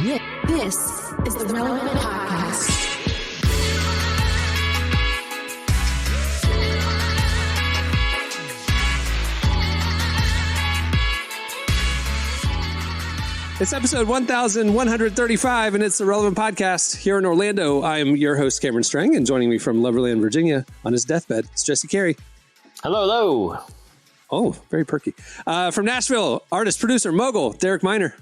This is the Relevant Podcast. It's episode 1135, and it's the Relevant Podcast here in Orlando. I am your host, Cameron Strang, and joining me from Loverland, Virginia, on his deathbed, it's Jesse Carey. Hello, hello. Oh, very perky. From Nashville, artist, producer, mogul, Derek Miner.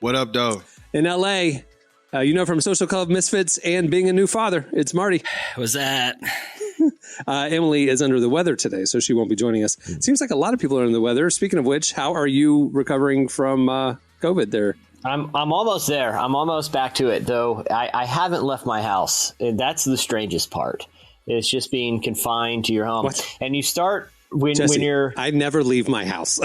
What up, though? In L.A., from Social Club Misfits and being a new father, it's Marty. What's that? Emily is under the weather today, so she won't be joining us. It seems like a lot of people are under the weather. Speaking of which, how are you recovering from COVID there? I'm almost there. I'm almost back to it, though. I haven't left my house. That's the strangest part. It's just being confined to your home. What? And you start when Jesse, you're... I never leave my house.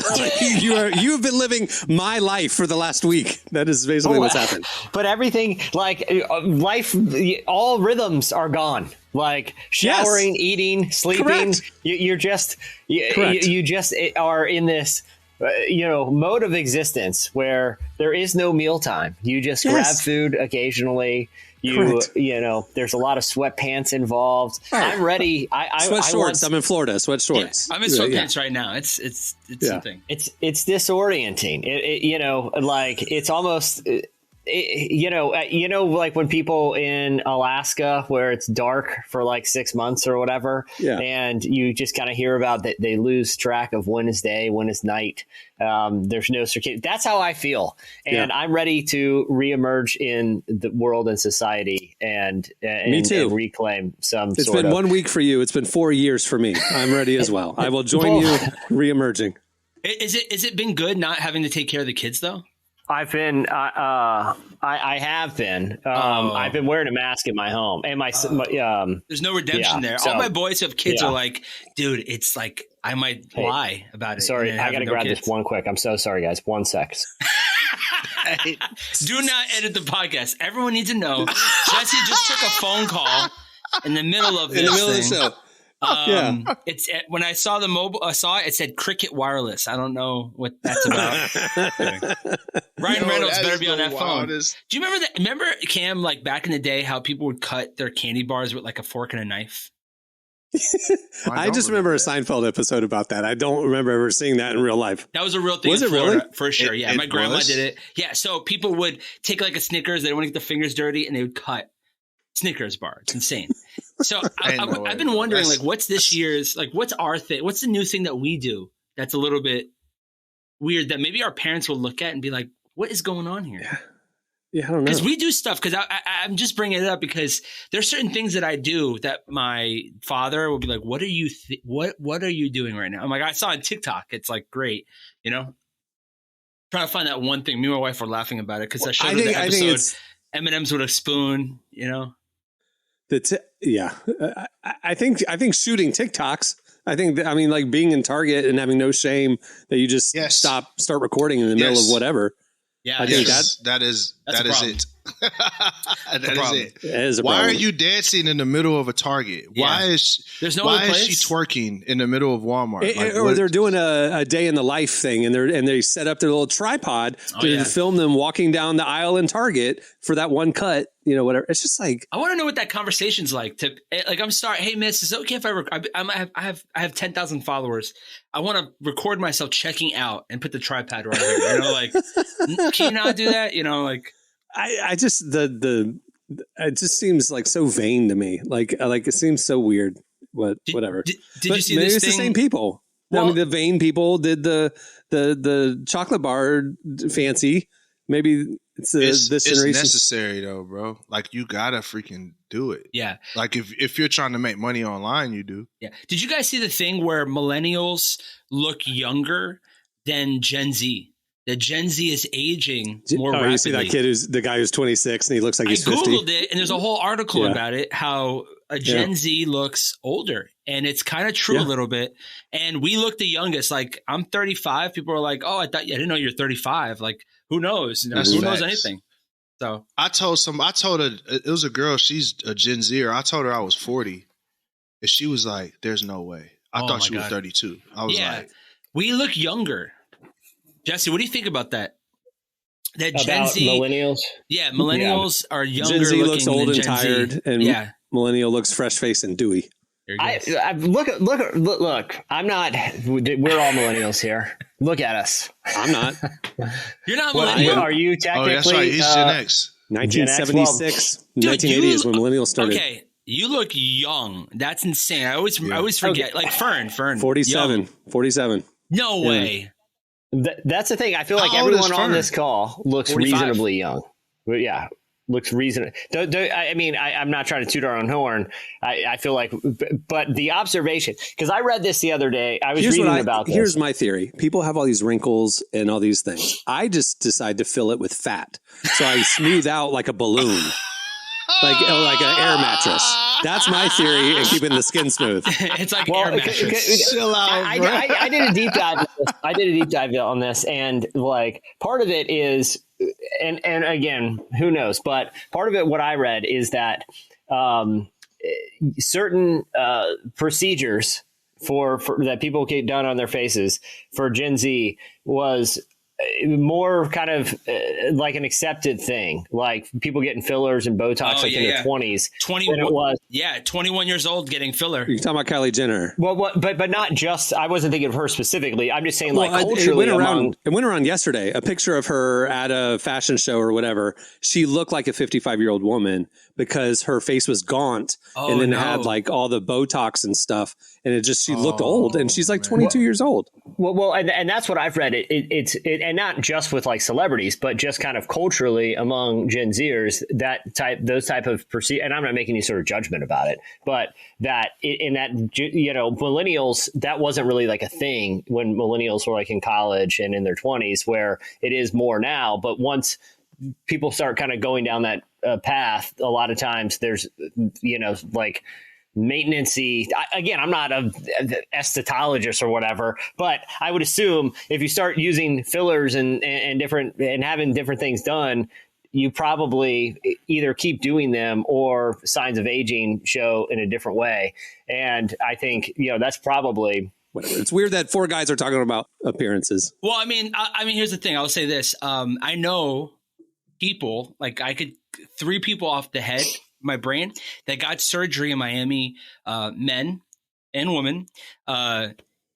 You have been living my life for the last week. That is basically what's happened. But everything, like life, all rhythms are gone. Like showering, eating, sleeping. Correct. You just are in this... mode of existence where there is no mealtime. You just grab food occasionally. There's a lot of sweatpants involved. I'm ready. Sweat shorts. I'm in Florida. Sweat shorts. Yeah, I'm in sweatpants right now. It's something. It's disorienting. It's almost. Like when people in Alaska where it's dark for like 6 months or whatever, and you just kind of hear about that they lose track of when is day, when is night. There's no circadian. That's how I feel, and I'm ready to reemerge in the world and society and reclaim some. It's been 1 week for you. It's been 4 years for me. I'm ready as well. I will join you reemerging. Is it been good not having to take care of the kids though? I've been, I have been. I've been wearing a mask in my home, and there's no redemption there. So, all my boys who have kids are like, dude, it's like I might lie about it. Sorry, I gotta grab this one quick. I'm so sorry, guys. 1 sec. Do not edit the podcast. Everyone needs to know. Jesse just took a phone call in the middle of this. In the middle of the show. It's when I saw it said Cricket Wireless. I don't know what that's about. Ryan Reynolds better be on that phone. Do you remember that? Remember, Cam, like back in the day, how people would cut their candy bars with like a fork and a knife? I just remember a Seinfeld episode about that. I don't remember ever seeing that in real life. That was a real thing. Was in it Florida, really? For sure. Yeah, my grandma was? did it. Yeah, so people would take like a Snickers. They don't want to get their fingers dirty, and they would cut Snickers bar. It's insane. So I've been wondering, like, what's this year's, like, what's our thing? What's the new thing that we do that's a little bit weird that maybe our parents will look at and be like, what is going on here? Yeah, I don't know. Because we do stuff, because I'm just bringing it up because there's certain things that I do that my father will be like, what are you what are you doing right now? I'm like, I saw on TikTok. It's like, great, trying to find that one thing. Me and my wife were laughing about it because I showed her the episode. M&M's with a spoon, I think shooting TikToks. Like being in Target and having no shame that you just start recording in the middle of whatever. Yeah, I think that is it. That is it. It is a Why problem. are you dancing in the middle of a Target? Yeah. Why is she twerking in the middle of Walmart? Or they're doing a day in the life thing, and they set up their little tripod to film them walking down the aisle in Target for that one cut. Whatever. It's just like, I want to know what that conversation's like. I'm sorry. Hey, miss, is it okay if I have 10,000 followers? I want to record myself checking out and put the tripod right here. Can you not do that? I just it just seems like so vain to me. Like it seems so weird. Whatever. Did you see maybe this it's thing? the same people. Well, the vain people did the chocolate bar fancy. Maybe it's generation. It's necessary though, bro. Like you gotta freaking do it. Yeah. Like if you're trying to make money online, you do. Yeah. Did you guys see the thing where millennials look younger than Gen Z? The Gen Z is aging more rapidly. You see that kid the guy who's 26 and he looks like he's 50. I Googled it and there's a whole article about it, how a Gen Z looks older. And it's kind of true a little bit. And we look the youngest. Like, I'm 35. People are like, oh, I didn't know you're 35. Like, who knows? Who knows anything? So I told her, it was a girl, she's a Gen Zer. I told her I was 40. And she was like, there's no way. I thought she was 32. I was like, we look younger. Jesse, what do you think about that? that About Gen Z millennials. Yeah, millennials are younger. Gen Z looking looks old than and Gen Z. tired, and millennial looks fresh faced and dewy. Look. I'm not. We're all millennials here. Look at us. I'm not. You're not Well, millennial. are you technically? Oh, that's right. He's Gen X. 1976, 1980 is when millennials started. Okay, you look young. That's insane. I always forget. Okay. Like Fern. 47. 47. No way. That's the thing. I feel like How old is everyone on Fern? this call looks 45. reasonably young. But yeah, looks reasonable. I mean, I'm not trying to toot our own horn. I feel like, but the observation, because I read this the other day. I was reading about this. Here's my theory. People have all these wrinkles and all these things. I just decide to fill it with fat. So I smooth out like a balloon, like an air mattress. That's my theory in keeping the skin smooth. It's like air mattress. Chill out, bro. I did a deep dive. I did a deep dive on this, and like part of it is, and again, who knows? But part of it, what I read is that certain procedures for that people get done on their faces for Gen Z was more kind of like an accepted thing, like people getting fillers and Botox in their 20s. 21 years old getting filler. You're talking about Kylie Jenner. Well, but not just. I wasn't thinking of her specifically. I'm just saying, like culturally, it went around yesterday. A picture of her at a fashion show or whatever. She looked like a 55-year-old woman because her face was gaunt and then had like all the Botox and stuff, and she looked old, and she's like 22 years old. Well, and that's what I've read. It's and not just with like celebrities, but just kind of culturally among Gen Zers, those type of and I'm not making any sort of judgment about it, but that in that, millennials, that wasn't really like a thing when millennials were like in college and in their 20s, where it is more now. But once people start kind of going down that path, a lot of times there's, like maintenance-y. Again, I'm not an esthetologist or whatever, but I would assume if you start using fillers and different and having different things done, you probably either keep doing them or signs of aging show in a different way. And I think, that's probably whatever. It's weird that four guys are talking about appearances. Well, I mean, here's the thing. I'll say this. I know people, like three people off the head, my brain, that got surgery in Miami, men and women.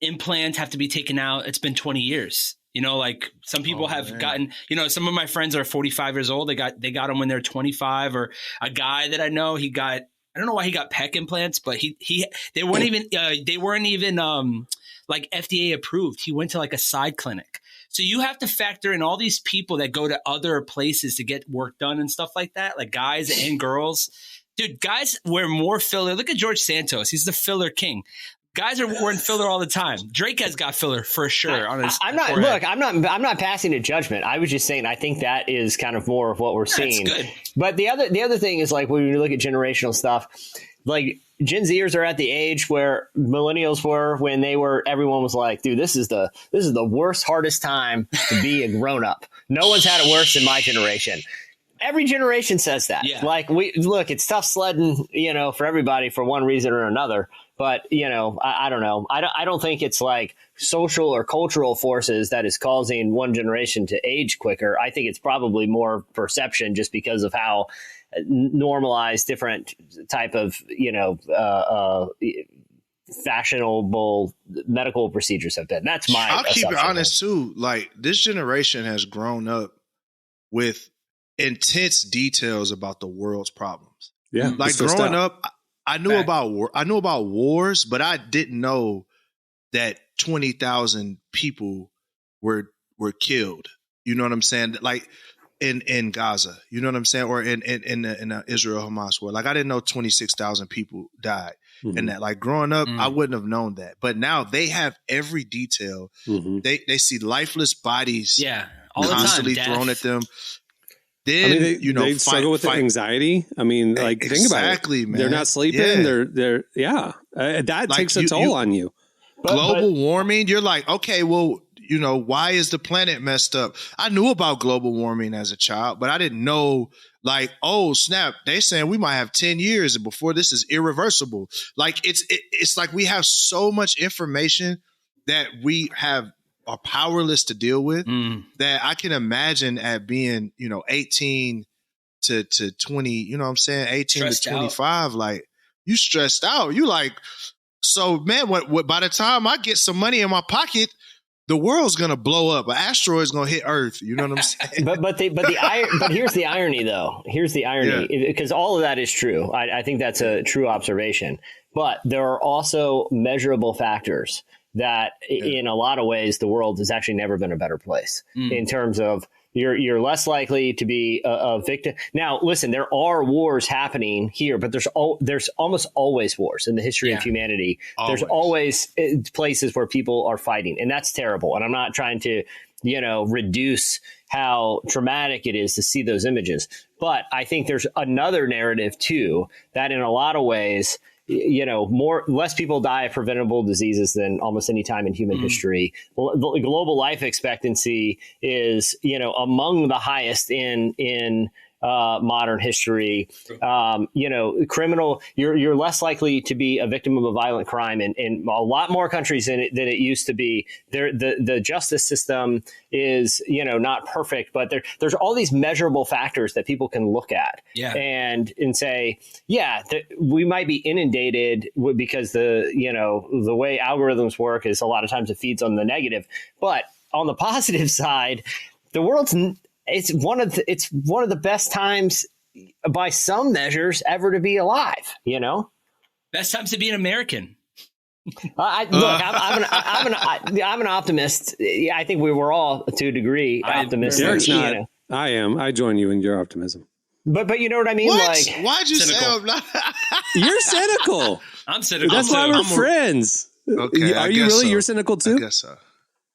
Implants have to be taken out. It's been 20 years. Like some people have gotten, some of my friends are 45 years old. They got them when they're 25. Or a guy that I know, I don't know why he got pec implants, but they weren't even like FDA approved. He went to like a side clinic. So you have to factor in all these people that go to other places to get work done and stuff like that, like guys and girls. Dude, guys wear more filler. Look at George Santos. He's the filler king. Guys are wearing filler all the time. Drake has got filler for sure on his forehead. I'm not passing a judgment. I was just saying I think that is kind of more of what we're seeing. That's good. But the other thing is, like, when you look at generational stuff, like Gen Zers are at the age where millennials were when everyone was like, dude, this is the worst, hardest time to be a grown up. No one's had it worse than my generation. Every generation says that. Yeah. Like, it's tough sledding, for everybody for one reason or another. But, I don't know. I don't think it's like social or cultural forces that is causing one generation to age quicker. I think it's probably more perception, just because of how normalized different type of, fashionable medical procedures have been. That's my I'll keep it assumption. honest too. Like, this generation has grown up with intense details about the world's problems. Yeah. Like, growing up, I knew about wars, but I didn't know that 20,000 people were killed. You know what I'm saying? Like in Gaza, you know what I'm saying? Or in the Israel-Hamas war. Like, I didn't know 26,000 people died. Mm-hmm. And that, like, growing up, I wouldn't have known that. But now they have every detail. Mm-hmm. They see lifeless bodies all the constantly time, thrown at them. Then, they struggle with the anxiety. I mean, like, think about it. Man. They're not sleeping. They're that takes a toll on you. Global warming. You're like, okay, well, why is the planet messed up? I knew about global warming as a child, but I didn't know, like, oh snap, they saying we might have 10 years before this is irreversible. Like, it's like we have so much information that we have are powerless to deal with that I can imagine at being, 18 to 20, you know what I'm saying? 18 stressed to 25, out. Like you stressed out. You like, so man, what by the time I get some money in my pocket, the world's gonna blow up. An asteroid's gonna hit Earth. You know what I'm saying? but here's the irony, though. Here's the irony, because all of that is true. I think that's a true observation. But there are also measurable factors that, in a lot of ways, the world has actually never been a better place in terms of. You're less likely to be a victim. Now, listen, there are wars happening here, but there's almost always wars in the history of humanity. Always. There's always places where people are fighting, and that's terrible. And I'm not trying to, reduce how traumatic it is to see those images. But I think there's another narrative, too, that in a lot of ways, less people die of preventable diseases than almost any time in human history. Well, the global life expectancy is, among the highest in modern history. Criminal, you're less likely to be a victim of a violent crime in a lot more countries than it used to be. The justice system is, not perfect, but there's all these measurable factors that people can look at and say, we might be inundated because the way algorithms work is a lot of times it feeds on the negative. But on the positive side, the world's it's one of the best times by some measures ever to be alive. Best times to be an American. I'm an optimist. I think we were all to a degree optimistic. Derek's not. I am. I join you in your optimism. But you know what I mean? What? Like, why'd you cynical. say I'm not? You're cynical. I'm cynical. That's why we're friends. Okay, are you really? So. You're cynical too? I guess so.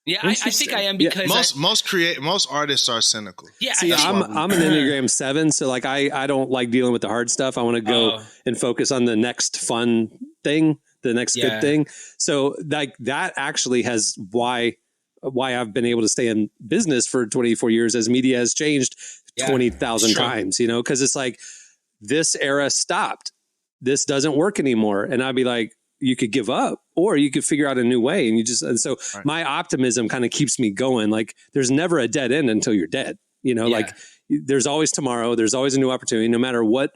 Yeah, I think I am because most artists are cynical. Yeah, see, I'm an Enneagram 7, so like I don't like dealing with the hard stuff. I want to go and focus on the next fun thing, the next good thing. So like that actually has why I've been able to stay in business for 24 years as media has changed 20,000 times. Because it's like this era stopped. This doesn't work anymore, and I'd be like, you could give up or you could figure out a new way. And so my optimism kind of keeps me going. Like there's never a dead end until you're dead, like there's always tomorrow. There's always a new opportunity, no matter what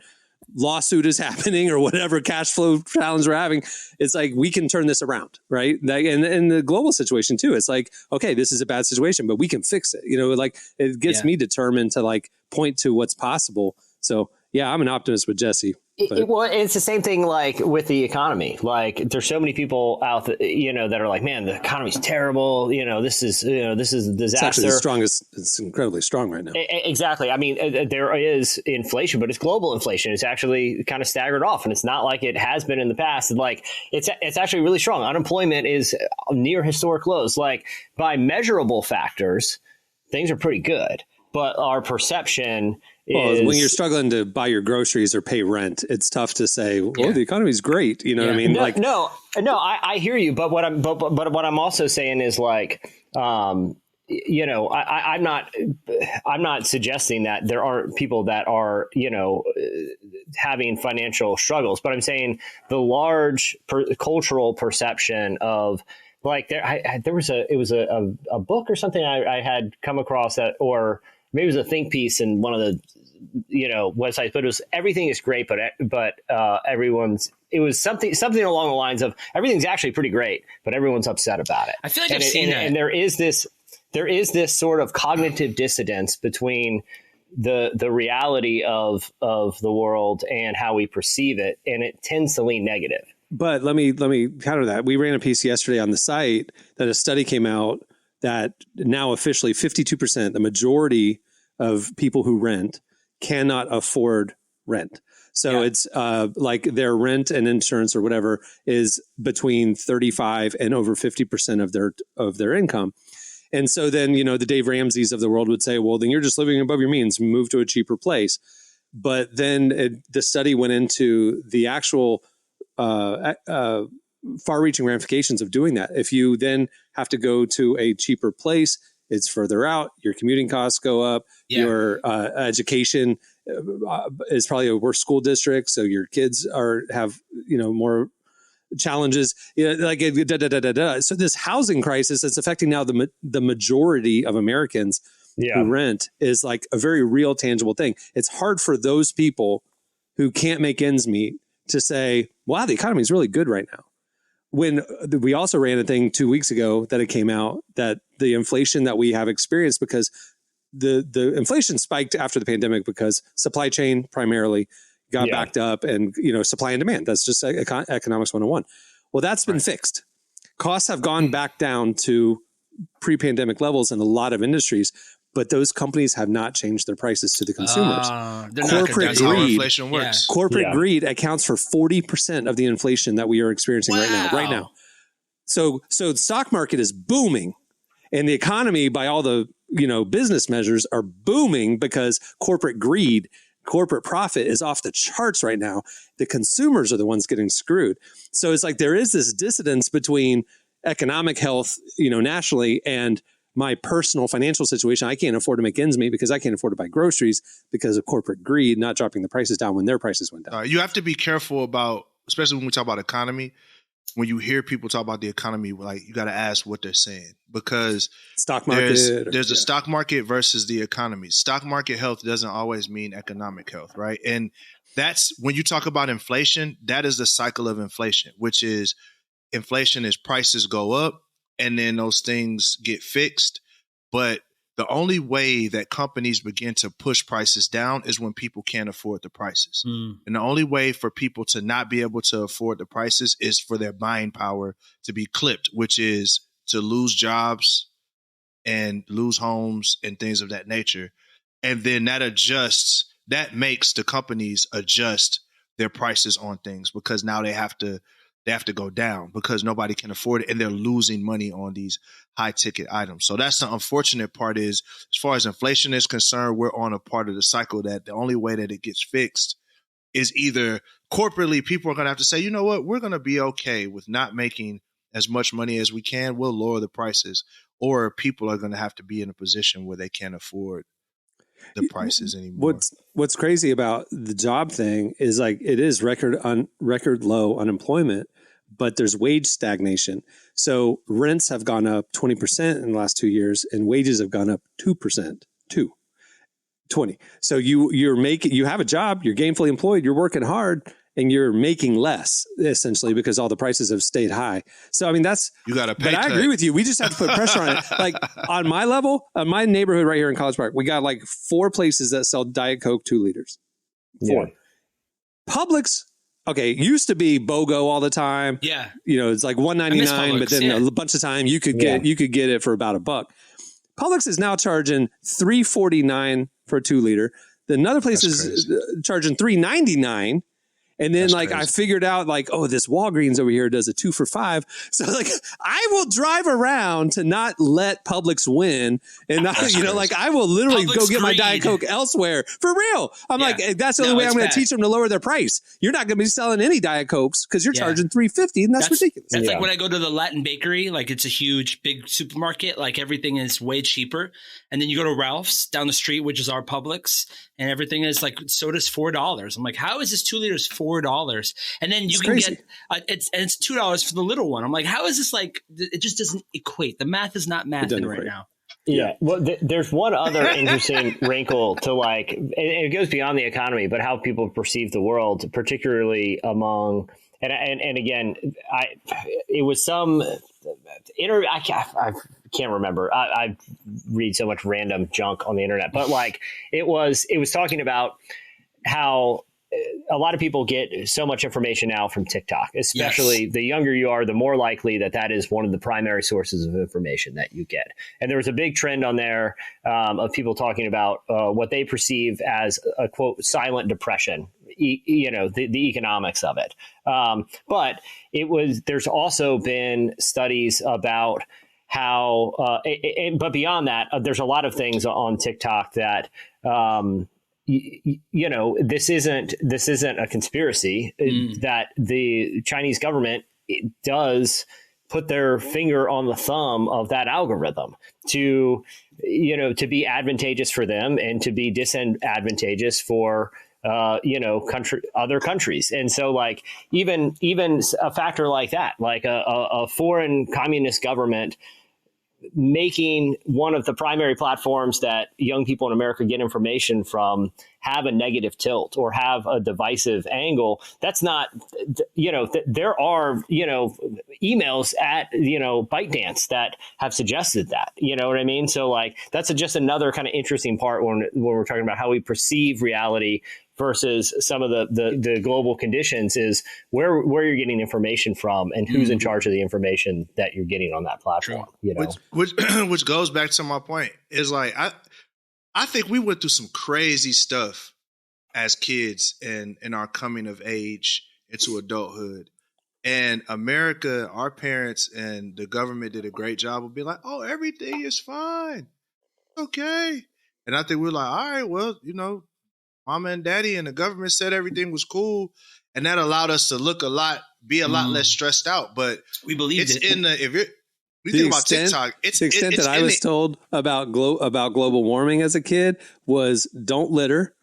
lawsuit is happening or whatever cash flow challenge we're having. It's like, we can turn this around. Right. Like, and in the global situation too, it's like, okay, this is a bad situation, but we can fix it. Like it gets me determined to like point to what's possible. So yeah, I'm an optimist with Jesse. Well, it's the same thing like with the economy. Like there's so many people out that, that are like, man, the economy's terrible. This is a disaster. It's actually the strongest. It's incredibly strong right now. Exactly. I mean, there is inflation, but it's global inflation. It's actually kind of staggered off, and it's not like it has been in the past. Like it's actually really strong. Unemployment is near historic lows. Like by measurable factors, things are pretty good, but our perception when you're struggling to buy your groceries or pay rent, it's tough to say, well, the economy's great. You know what I mean? I hear you. But what I'm also saying is like, I'm not suggesting that there aren't people that are, having financial struggles, but I'm saying the large cultural perception of like there was a book or something I had come across that, or maybe it was a think piece in one of the websites, but it was everything is great, but it was something along the lines of everything's actually pretty great, but everyone's upset about it. I feel like I've seen that. And there is this sort of cognitive dissonance between the reality of the world and how we perceive it, and it tends to lean negative. But let me counter that. We ran a piece yesterday on the site that a study came out that now officially 52%, the majority of people who rent, cannot afford rent. So it's like their rent and insurance or whatever is between 35 and over 50% of their income. And so then, the Dave Ramseys of the world would say, well, then you're just living above your means, move to a cheaper place. But then the study went into the actual far-reaching ramifications of doing that. If you then have to go to a cheaper place, it's further out, your commuting costs go up, your education is probably a worse school district. So your kids have, more challenges, like So this housing crisis that's affecting now the majority of Americans who rent is like a very real, tangible thing. It's hard for those people who can't make ends meet to say, wow, the economy is really good right now. When we also ran a thing 2 weeks ago that it came out that the inflation that we have experienced, because the inflation spiked after the pandemic because supply chain primarily got backed up, and supply and demand. That's just economics 101. Well, that's been fixed. Costs have gone back down to pre-pandemic levels in a lot of industries, but those companies have not changed their prices to the consumers. That's how inflation works. Corporate greed accounts for 40% of the inflation that we are experiencing right now. So the stock market is booming, and the economy, by all the business measures, are booming because corporate greed, corporate profit is off the charts right now. The consumers are the ones getting screwed. So it's like there is this dissonance between economic health, nationally, and my personal financial situation. I can't afford to make ends meet because I can't afford to buy groceries because of corporate greed not dropping the prices down when their prices went down. You have to be careful about, especially when we talk about economy, when you hear people talk about the economy, like you got to ask what they're saying, because stock market, there's a stock market versus the economy. Stock market health doesn't always mean economic health, right? And that's when you talk about inflation, that is the cycle of inflation, which is inflation is prices go up and then those things get fixed. But the only way that companies begin to push prices down is when people can't afford the prices. And the only way for people to not be able to afford the prices is for their buying power to be clipped, which is to lose jobs and lose homes and things of that nature. And then that makes the companies adjust their prices on things, because now they have to go down because nobody can afford it, and they're losing money on these high ticket items. So that's the unfortunate part is, as far as inflation is concerned, we're on a part of the cycle that the only way that it gets fixed is either corporately, people are going to have to say, you know what, we're going to be okay with not making as much money as we can. We'll lower the prices, or people are going to have to be in a position where they can't afford the prices anymore. What's crazy about the job thing is, like, it is record low unemployment, but there's wage stagnation. So rents have gone up 20% in the last 2 years, and wages have gone up 2%, 20. So you have a job, you're gainfully employed, you're working hard, and you're making less, essentially, because all the prices have stayed high. So, I mean, you got to pay. But I agree with you. We just have to put pressure on it. Like on my level, my neighborhood right here in College Park, we got like 4 places that sell Diet Coke 2 liters. 4. Publix, okay, used to be BOGO all the time. Yeah. It's like $1.99, but then a bunch of time you could get it for about $1. Publix is now charging $3.49 for a 2 liter. Another place is charging $3.99. And then, like, crazy. I figured out, like, oh, this Walgreens over here does a 2 for $5. So, like, I will drive around to not let Publix win. And, not, like, I will literally go get my Diet Coke elsewhere. For real. I'm like, that's the only way I'm going to teach them to lower their price. You're not going to be selling any Diet Cokes because you're charging $3.50, and that's ridiculous. That's like when I go to the Latin Bakery, like, it's a huge, big supermarket. Like, everything is way cheaper. And then you go to Ralph's down the street, which is our Publix, and everything is like, soda's $4. I'm like, how is this 2 liters $4? And then you can get it's $2 for the little one. I'm like, how is this? Like, it just doesn't equate. The math is not mathing right now. Yeah. Well, there's one other interesting wrinkle to, like, it goes beyond the economy, but how people perceive the world, particularly among, and again, it was some interview. I can't remember. I read so much random junk on the internet, but like it was talking about how a lot of people get so much information now from TikTok, especially the younger you are, the more likely that is one of the primary sources of information that you get. And there was a big trend on there of people talking about what they perceive as a, quote, silent depression, the economics of it. But there's also been studies about how, but beyond that, there's a lot of things on TikTok that, this isn't a conspiracy, that the Chinese government does put their finger on the thumb of that algorithm to be advantageous for them and to be disadvantageous for other countries. And so like even a factor like that, like a foreign communist government making one of the primary platforms that young people in America get information from have a negative tilt or have a divisive angle. That's not, there are, emails at, ByteDance that have suggested that, you know what I mean? So like, that's just another kind of interesting part when we're talking about how we perceive reality versus some of the global conditions is where you're getting information from and who's in charge of the information that you're getting on that platform. Which goes back to my point is like, I think we went through some crazy stuff as kids and in our coming of age into adulthood. And America, our parents and the government did a great job of being like, oh, everything is fine. Okay. And I think we're like, all right, well, Mama and Daddy and the government said everything was cool, and that allowed us to be a lot less stressed out. But we believe it's in the think about TikTok. It's the extent that I was told about global warming as a kid was don't litter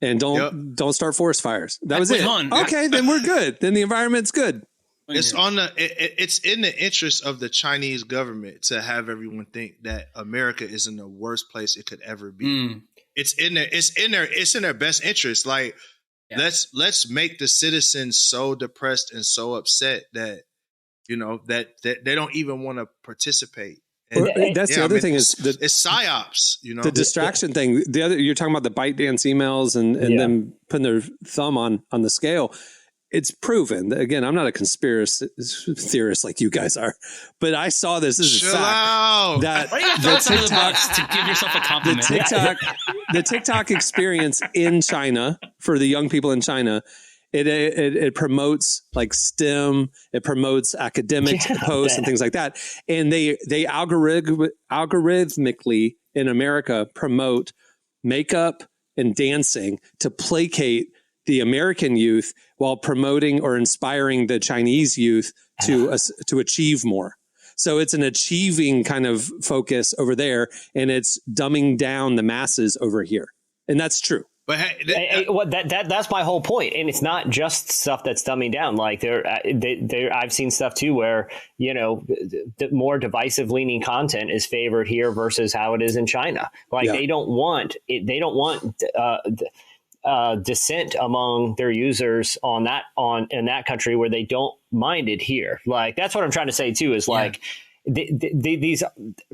and don't start forest fires. That was it. Okay, then we're good. Then the environment's good. It's it's in the interest of the Chinese government to have everyone think that America is in the worst place it could ever be. It's in their best interest. Like, let's make the citizens so depressed and so upset that that they don't even want to participate. And, that's the other thing is it's psyops. The distraction thing. The other, you're talking about the ByteDance emails and them putting their thumb on the scale. It's proven. Again, I'm not a conspiracy theorist like you guys are, but I saw this. This is Chill fact. Out. That the TikTok to give yourself a compliment. The TikTok experience in China for the young people in China, it promotes like STEM. It promotes academic posts and things like that. And they algorithmically in America promote makeup and dancing to placate the American youth while promoting or inspiring the Chinese youth to achieve more. So it's an achieving kind of focus over there, and it's dumbing down the masses over here. And that's true. But that's my whole point, and it's not just stuff that's dumbing down. Like I've seen stuff too where the more divisive leaning content is favored here versus how it is in China. Like they don't want dissent among their users in that country where they don't mind it here. Like that's what I'm trying to say too. Is like. These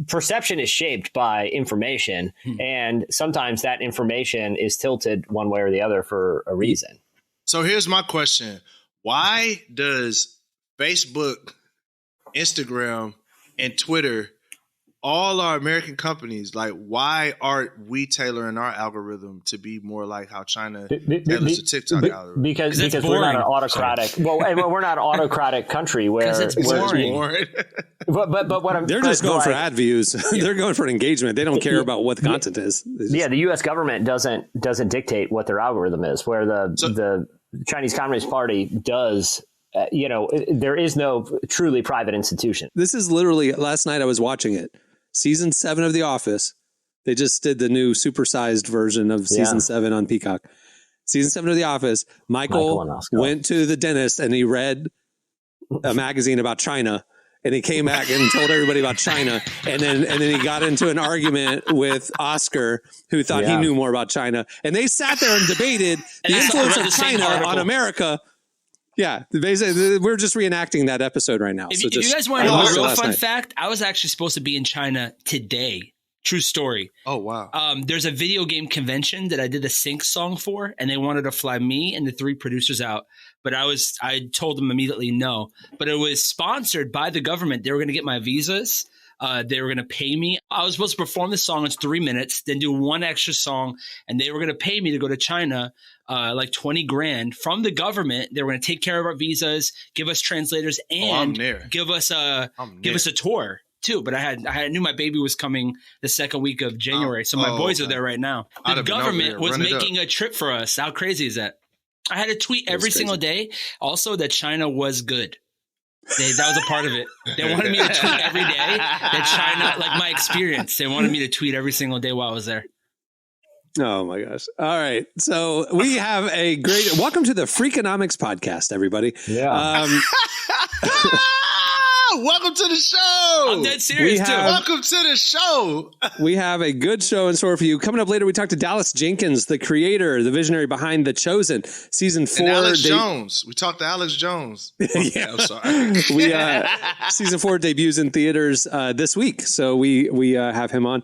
perception is shaped by information, and sometimes that information is tilted one way or the other for a reason. So here's my question. Why does Facebook, Instagram, and Twitter, all our American companies, like why aren't we tailoring our algorithm to be more like how China tailors the TikTok algorithm? Because we're not an autocratic. We're not an autocratic country where it's boring. But what they're just going for ad views. They're going for engagement. They don't care about what the content is. The U.S. government doesn't dictate what their algorithm is. Where the Chinese Communist Party does. There is no truly private institution. This is literally last night I was watching it. Season 7 of The Office. They just did the new supersized version of season 7 on Peacock. Season 7 of The Office. Michael went to the dentist and he read a magazine about China, and he came back and told everybody about China. And then he got into an argument with Oscar, who thought he knew more about China. And they sat there and debated the influence of China on America. Yeah, basically, we're just reenacting that episode right now. If you guys want to know a real fun fact, I was actually supposed to be in China today. True story. Oh, wow. There's a video game convention that I did a sync song for, and they wanted to fly me and the 3 producers out. But I told them immediately no. But it was sponsored by the government. They were going to get my visas. They were going to pay me. I was supposed to perform this song in 3 minutes, then do 1 extra song, and they were going to pay me to go to China, like $20,000 from the government. They were going to take care of our visas, give us translators, and give us a tour too. But I knew my baby was coming the second week of January, so my boys are there right now. The government was making a trip for us. How crazy is that? I had to tweet every single day also that China was good. That was a part of it. They wanted me to tweet every day that China, like my experience, they wanted me to tweet every single day while I was there. Oh my gosh. All right. So we have a great welcome to the Freakonomics podcast, everybody. Yeah. Welcome to the show. I'm dead serious, too. Welcome to the show. We have a good show in store for you. Coming up later, we talk to Dallas Jenkins, the creator, the visionary behind The Chosen, season 4. And Alex Jones. We talked to Alex Jones. Yeah. I'm sorry. Season 4 debuts in theaters this week, so we have him on.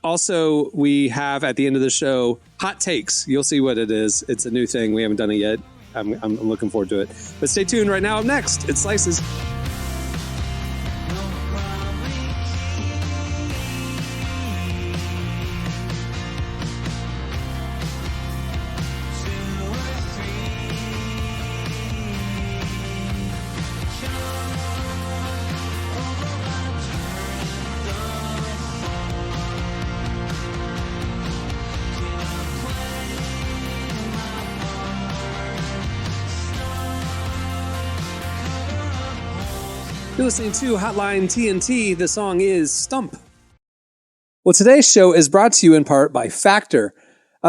Also, we have at the end of the show hot takes. You'll see what it is. It's a new thing. We haven't done it yet. I'm looking forward to it. But stay tuned. Right now, up next, it's Slices. You're listening to Hotline TNT. The song is Stump. Well, today's show is brought to you in part by Factor.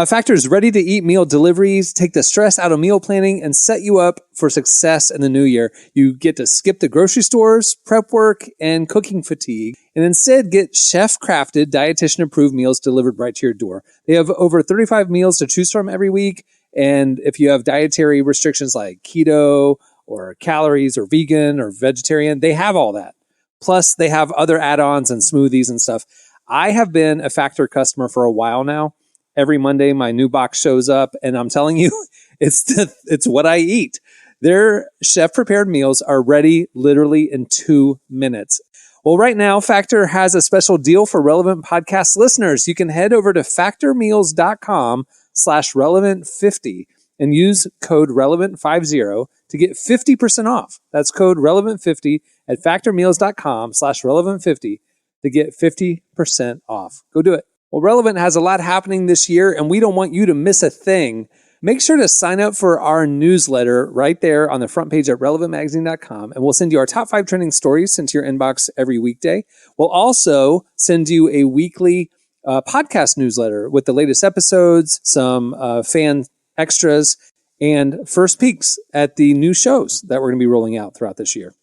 Factor's ready-to-eat meal deliveries take the stress out of meal planning and set you up for success in the new year. You get to skip the grocery stores, prep work, and cooking fatigue, and instead get chef-crafted, dietitian-approved meals delivered right to your door. They have over 35 meals to choose from every week, and if you have dietary restrictions like keto or calories or vegan or vegetarian, they have all that. Plus, they have other add-ons and smoothies and stuff. I have been a Factor customer for a while now. Every Monday, my new box shows up, and I'm telling you, it's what I eat. Their chef-prepared meals are ready literally in 2 minutes. Well, right now, Factor has a special deal for Relevant Podcast listeners. You can head over to factormeals.com/relevant50 and use code relevant50 to get 50% off. That's code relevant50 at factormeals.com/relevant50 to get 50% off. Go do it. Well, Relevant has a lot happening this year, and we don't want you to miss a thing. Make sure to sign up for our newsletter right there on the front page at relevantmagazine.com, and we'll send you our top 5 trending stories sent to your inbox every weekday. We'll also send you a weekly podcast newsletter with the latest episodes, some fan extras, and first peeks at the new shows that we're going to be rolling out throughout this year.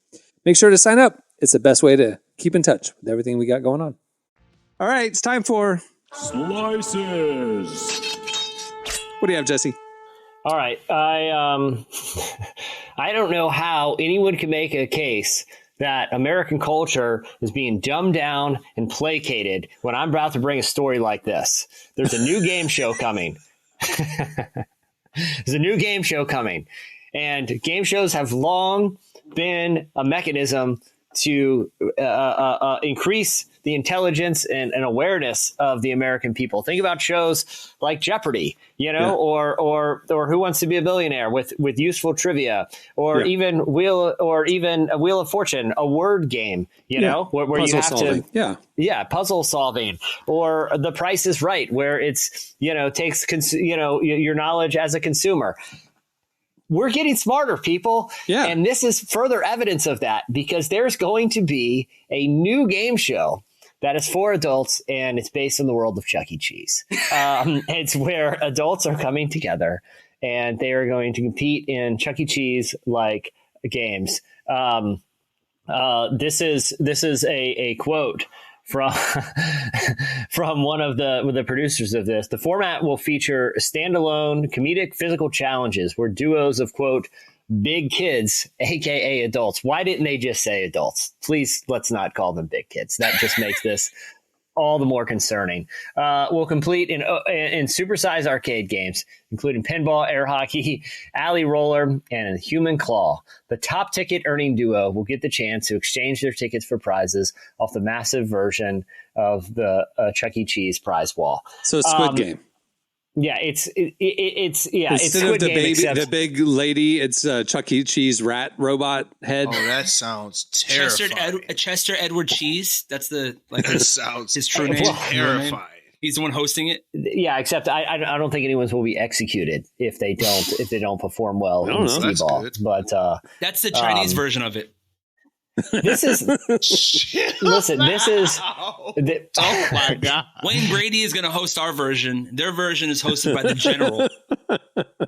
Make sure to sign up. It's the best way to keep in touch with everything we got going on. All right, it's time for Slices. What do you have, Jesse? All right. I don't know how anyone can make a case that American culture is being dumbed down and placated when I'm about to bring a story like this. There's a new game show coming. There's a new game show coming. And game shows have long been a mechanism to increase the intelligence and awareness of the American people. Think about shows like Jeopardy, or Who Wants to Be a Billionaire with useful trivia, or even Wheel of Fortune, a word game, where you have solving. puzzle solving, or The Price is Right, where it's takes your knowledge as a consumer. We're getting smarter, people. Yeah. And this is further evidence of that, because there's going to be a new game show that is for adults, and it's based in the world of Chuck E. Cheese. It's where adults are coming together, and they are going to compete in Chuck E. Cheese-like games. This is a quote from one of the producers of this. The format will feature standalone comedic physical challenges where duos of, quote, big kids, aka adults. Why didn't they just say adults? Please, let's not call them big kids. That just makes this all the more concerning. Will complete in supersized arcade games, including pinball, air hockey, alley roller, and human claw. The top ticket earning duo will get the chance to exchange their tickets for prizes off the massive version of the Chuck E. Cheese prize wall. So Squid Game. Yeah, it's Instead Squid of Game, the big lady, it's Chuck E. Cheese rat robot head. Oh, that sounds terrifying. Chester Edward Cheese. That's that sounds his true name. Terrifying. He's the one hosting it. Yeah, except I don't think anyone's will be executed if they don't perform well in the ball. But that's the Chinese version of it. This is listen. This is Oh my God! Wayne Brady is going to host our version. Their version is hosted by the General.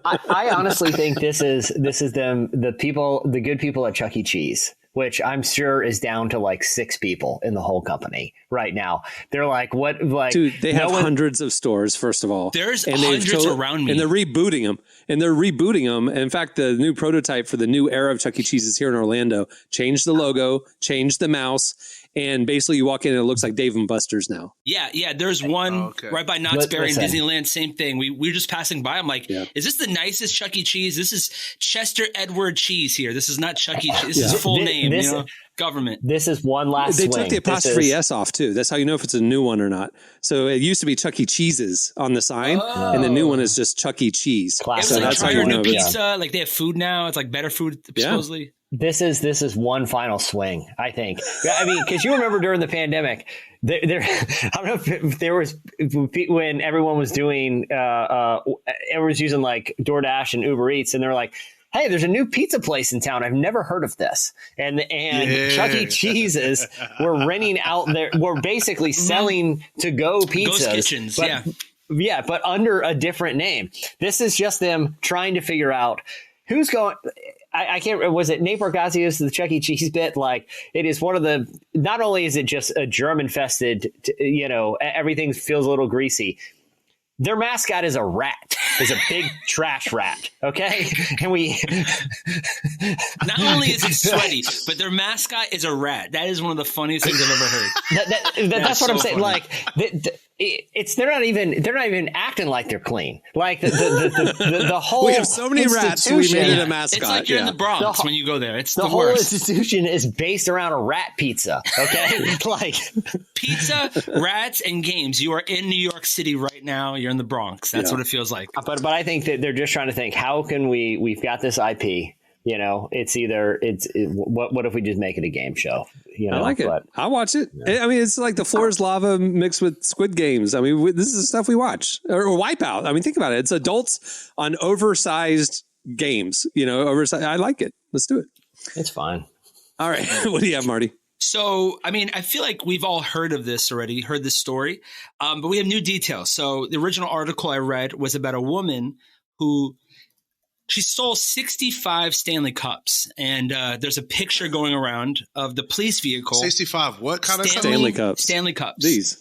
I honestly think this is them, the good people at Chuck E. Cheese, which I'm sure is down to like 6 people in the whole company right now. They're like, what? Like, dude, they have hundreds of stores. First of all, there's hundreds around me, and they're rebooting them. And in fact, the new prototype for the new era of Chuck E. Cheese is here in Orlando. Changed the logo, changed the mouse, and basically you walk in and it looks like Dave and Buster's now. Yeah. There's one right by Knott's Berry in Disneyland. Same thing. We were just passing by. I'm like, is this the nicest Chuck E. Cheese? This is Chester Edward Cheese here. This is not Chuck E. Cheese. This is full name. Government. This is one last They swing. took the apostrophe S off too. That's how you know if it's a new one or not. So it used to be Chuck E. Cheese's on the sign, and the new one is just Chuck E. Cheese. Classic. So that's how you know. Pizza, like they have food now. It's like better food supposedly. This is one final swing, I think. I mean, because you remember during the pandemic, there I don't know if there was when everyone was doing everyone's using like DoorDash and Uber Eats, and they're like, hey, there's a new pizza place in town. I've never heard of this. And Chuck E. Cheese's were renting out there. We're basically selling to-go pizzas. Ghost kitchens, but, yeah, but under a different name. This is just them trying to figure out who's going. I can't. Was it Nate Bargatze's the Chuck E. Cheese bit? Like, it is one of the. Not only is it just a germ-infested, everything feels a little greasy. Their mascot is a rat. Is a big trash rat. Okay, and we. Not only is it sweaty, but their mascot is a rat. That is one of the funniest things I've ever heard. That's what I'm saying. Funny. Like, they're not even acting like they're clean. Like the whole. We have so many rats. We made it a mascot. It's like you're in the Bronx when you go there. It's the whole worst. institution is based around a rat pizza. Okay, like pizza, rats, and games. You are in New York City right now. You're in the Bronx. That's what it feels like. But I think that they're just trying to think, how can we've got this IP. It's what if we just make it a game show? I like it. I watch it. I mean, it's like the floor is lava mixed with Squid Games. I mean, this is the stuff we watch. Or Wipeout. I mean, think about it. It's adults on oversized games. Oversized. I like it. Let's do it. It's fine. All right. What do you have, Marty? So, I mean, I feel like we've all heard of this already, heard this story, but we have new details. So the original article I read was about a woman who she stole 65 Stanley Cups, and there's a picture going around of the police vehicle. 65 what kind of Stanley Cups? Stanley Cups. These.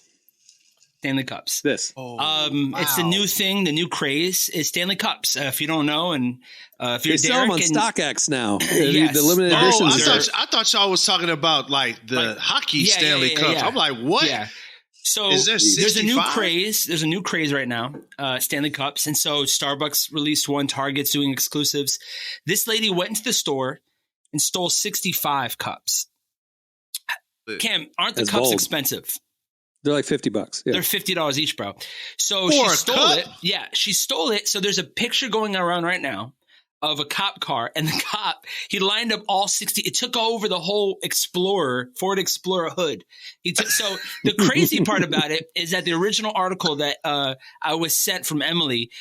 Stanley Cups. This. Wow. It's the new thing, the new craze is Stanley Cups. If you don't know, and if you're they sell them on Derek StockX now. Yes. The limited editions. I thought y'all was talking about like the hockey Stanley Cups. Yeah. I'm like, what? Yeah. So is there 65? There's a new craze. There's a new craze right now, Stanley Cups. And so Starbucks released one, Target's doing exclusives. This lady went into the store and stole 65 cups. Cam, aren't the cups expensive? They're like $50. Yeah. They're $50 each, bro. So For she a stole cup? it. Yeah, she stole it. So there's a picture going around right now of a cop car, and the cop, he lined up all 60. It took over the whole Ford Explorer hood. So the crazy part about it is that the original article that I was sent from Emily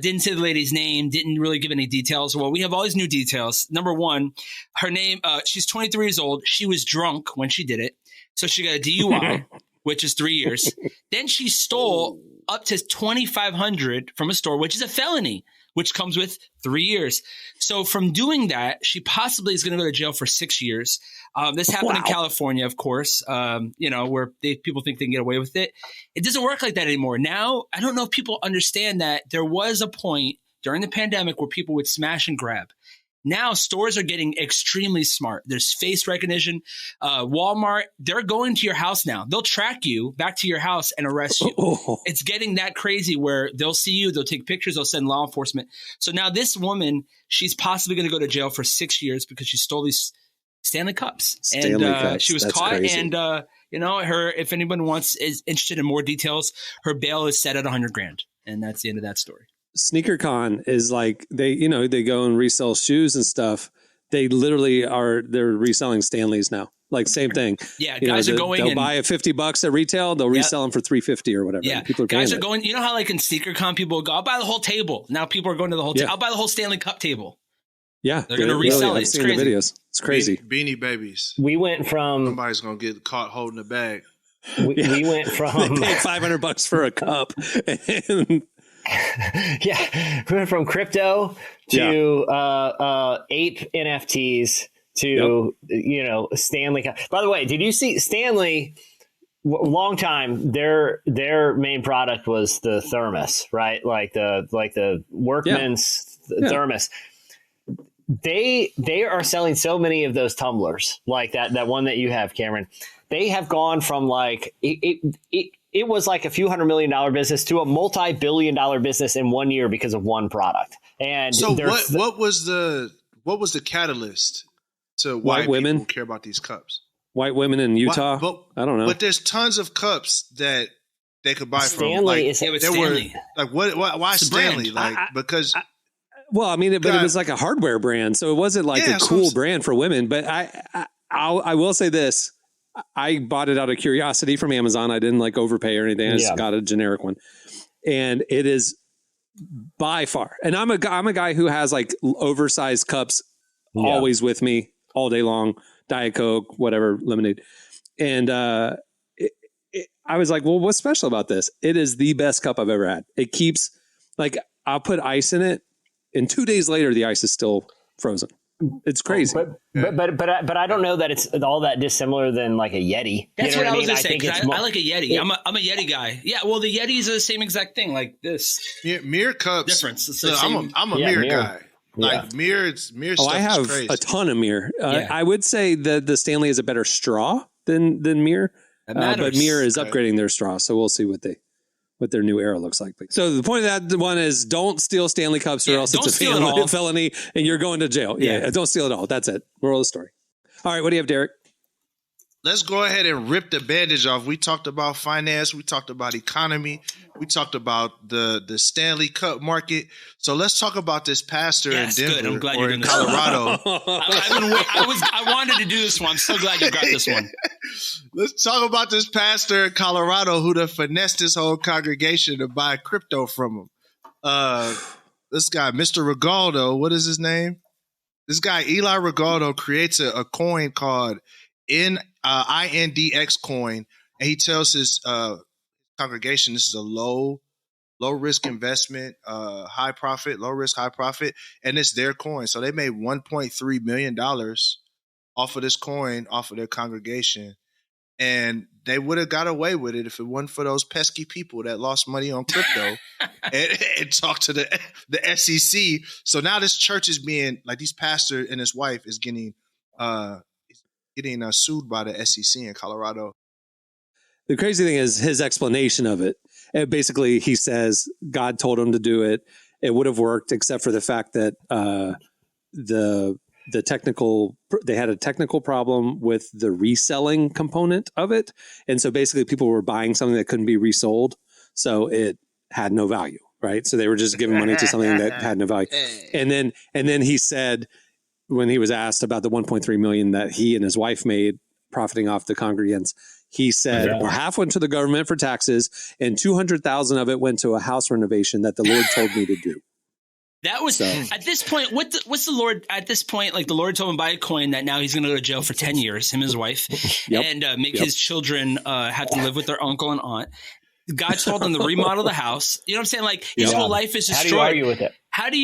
didn't say the lady's name, didn't really give any details. Well, we have all these new details. Number one, her name, she's 23 years old. She was drunk when she did it. So she got a DUI, which is 3 years. Then she stole up to $2,500 from a store, which is a felony, which comes with 3 years. So from doing that, she possibly is going to go to jail for 6 years. This happened in California, of course, where people think they can get away with it. It doesn't work like that anymore. Now, I don't know if people understand that there was a point during the pandemic where people would smash and grab. Now stores are getting extremely smart. There's face recognition. Walmart, they're going to your house now. They'll track you back to your house and arrest you. It's getting that crazy where they'll see you, they'll take pictures, they'll send law enforcement. So now this woman, she's possibly going to go to jail for 6 years because she stole these Stanley Cups. Cups. She was That's caught. Crazy. And her, if anyone is interested in more details, her bail is set at $100,000, and that's the end of that story. SneakerCon is like they go and resell shoes and stuff. They literally they're reselling Stanleys now. Like same thing. Yeah, guys are going. They'll buy at $50 at retail. They'll resell them for $350 or whatever. Yeah, people guys are going. You know how like in SneakerCon people go, I'll buy the whole table. Now people are going to the whole table. I'll buy the whole Stanley Cup table. Yeah, they're going to resell it. I've It's seen crazy. the videos. It's crazy. Beanie Babies. We went from Somebody's gonna get caught holding the bag. we went from they paid $500 for a cup. And yeah, we went from crypto to ape NFTs to Stanley. By the way, did you see Stanley? Long time, their main product was the thermos, right? Like the workman's thermos. They are selling so many of those tumblers, like that one that you have, Cameron. They have gone from like it was like a few $100 million business to a multi-billion dollar business in 1 year because of one product. And so what was the catalyst to why white women people care about these cups? White women in Utah. I don't know. But there's tons of cups that they could buy Stanley from. Stanley. Why Stanley? Because well, I mean, but it was like a hardware brand, so it wasn't like a cool brand for women. But I will say this: I bought it out of curiosity from Amazon. I didn't like overpay or anything. I just got a generic one, and it is by far. And I'm a guy who has like oversized cups always with me all day long. Diet Coke, whatever, lemonade. And I was like, well, what's special about this? It is the best cup I've ever had. It keeps, like, I'll put ice in it, and 2 days later, the ice is still frozen. It's crazy. But I don't know that it's all that dissimilar than like a Yeti. That's what I was going to say, because I like a Yeti. Yeah. I'm a Yeti guy. Yeah, well, the Yetis are the same exact thing, like this. Mirror cups. Difference. I'm a mirror guy. Like mirror stuff I have is crazy. a ton of mirror. I would say that the Stanley is a better straw than mirror, but mirror is upgrading their straw. So we'll see what their new era looks like. So the point of that one is don't steal Stanley cups or else it's a felony and you're going to jail. Yeah, don't steal it all. That's it. Moral of the story. All right, what do you have, Derek? Let's go ahead and rip the bandage off. We talked about finance. We talked about economy. We talked about the Stanley Cup market. So let's talk about this pastor in Denver or in Colorado. I wanted to do this one. I'm so glad you got this one. Let's talk about this pastor in Colorado who done finessed his whole congregation to buy crypto from him. This guy, Mr. Regaldo, what is his name? This guy, Eli Regaldo, creates a coin called INDX coin, and he tells his congregation this is a low risk investment, high profit, low risk, high profit, and it's their coin. So they made $1.3 million off of this coin, off of their congregation, and they would have got away with it if it wasn't for those pesky people that lost money on crypto and talked to the SEC. So now this church is being like, these pastor and his wife is getting sued by the SEC in Colorado. The crazy thing is his explanation of it. And basically, he says God told him to do it. It would have worked, except for the fact that they had a technical problem with the reselling component of it, and so basically, people were buying something that couldn't be resold, so it had no value, right? So they were just giving money to something that had no value. And then he said, when he was asked about the 1.3 million that he and his wife made profiting off the congregants, he said, well, half went to the government for taxes and 200,000 of it went to a house renovation that the Lord told me to do. That was at this point. What's the Lord at this point? Like the Lord told him buy a coin that now he's going to go to jail for 10 years, him and his wife, and make his children have to live with their uncle and aunt. God told him to remodel the house. You know what I'm saying? Like his whole life is destroyed. How do you argue with it? How do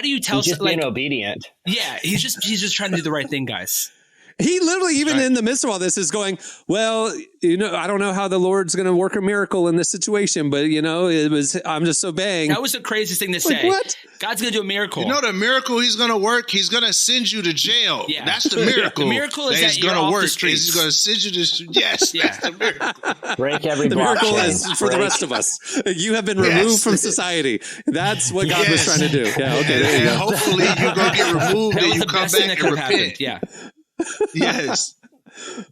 you tell? He's just being obedient. Yeah, he's just trying to do the right thing, guys. He literally, even in the midst of all this, is going, well, I don't know how the Lord's going to work a miracle in this situation, but, I'm just obeying. That was the craziest thing to say. What? God's going to do a miracle. You know the miracle he's going to work? He's going to send you to jail. Yeah. That's the miracle. The miracle is that he's going to work. He's going to send you to Yes, that's the miracle. Break every The miracle is for the rest of us. You have been removed from society. That's what God was trying to do. Yeah, okay, there you go. Hopefully you're going to get removed and you come back and repent. Yeah. Yes.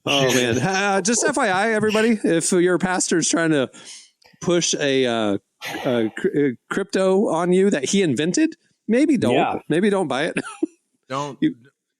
Oh man! Just FYI, everybody, if your pastor is trying to push a crypto on you that he invented, maybe don't. Yeah. Maybe don't buy it. Don't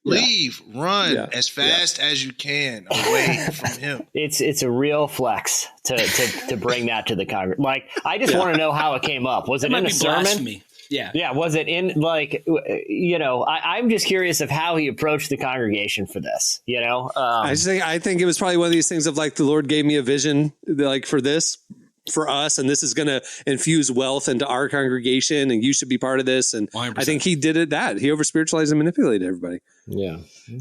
leave. Run as fast as you can away from him. It's a real flex to bring that to the Congress. Like I just want to know how it came up. Was it in a sermon? Blasphemy. Yeah. Yeah. Was it in like, I'm just curious of how he approached the congregation for this, I think it was probably one of these things of like, the Lord gave me a vision like for this, for us, and this is going to infuse wealth into our congregation, and you should be part of this. And 100%. I think he did it he over spiritualized and manipulated everybody. Yeah.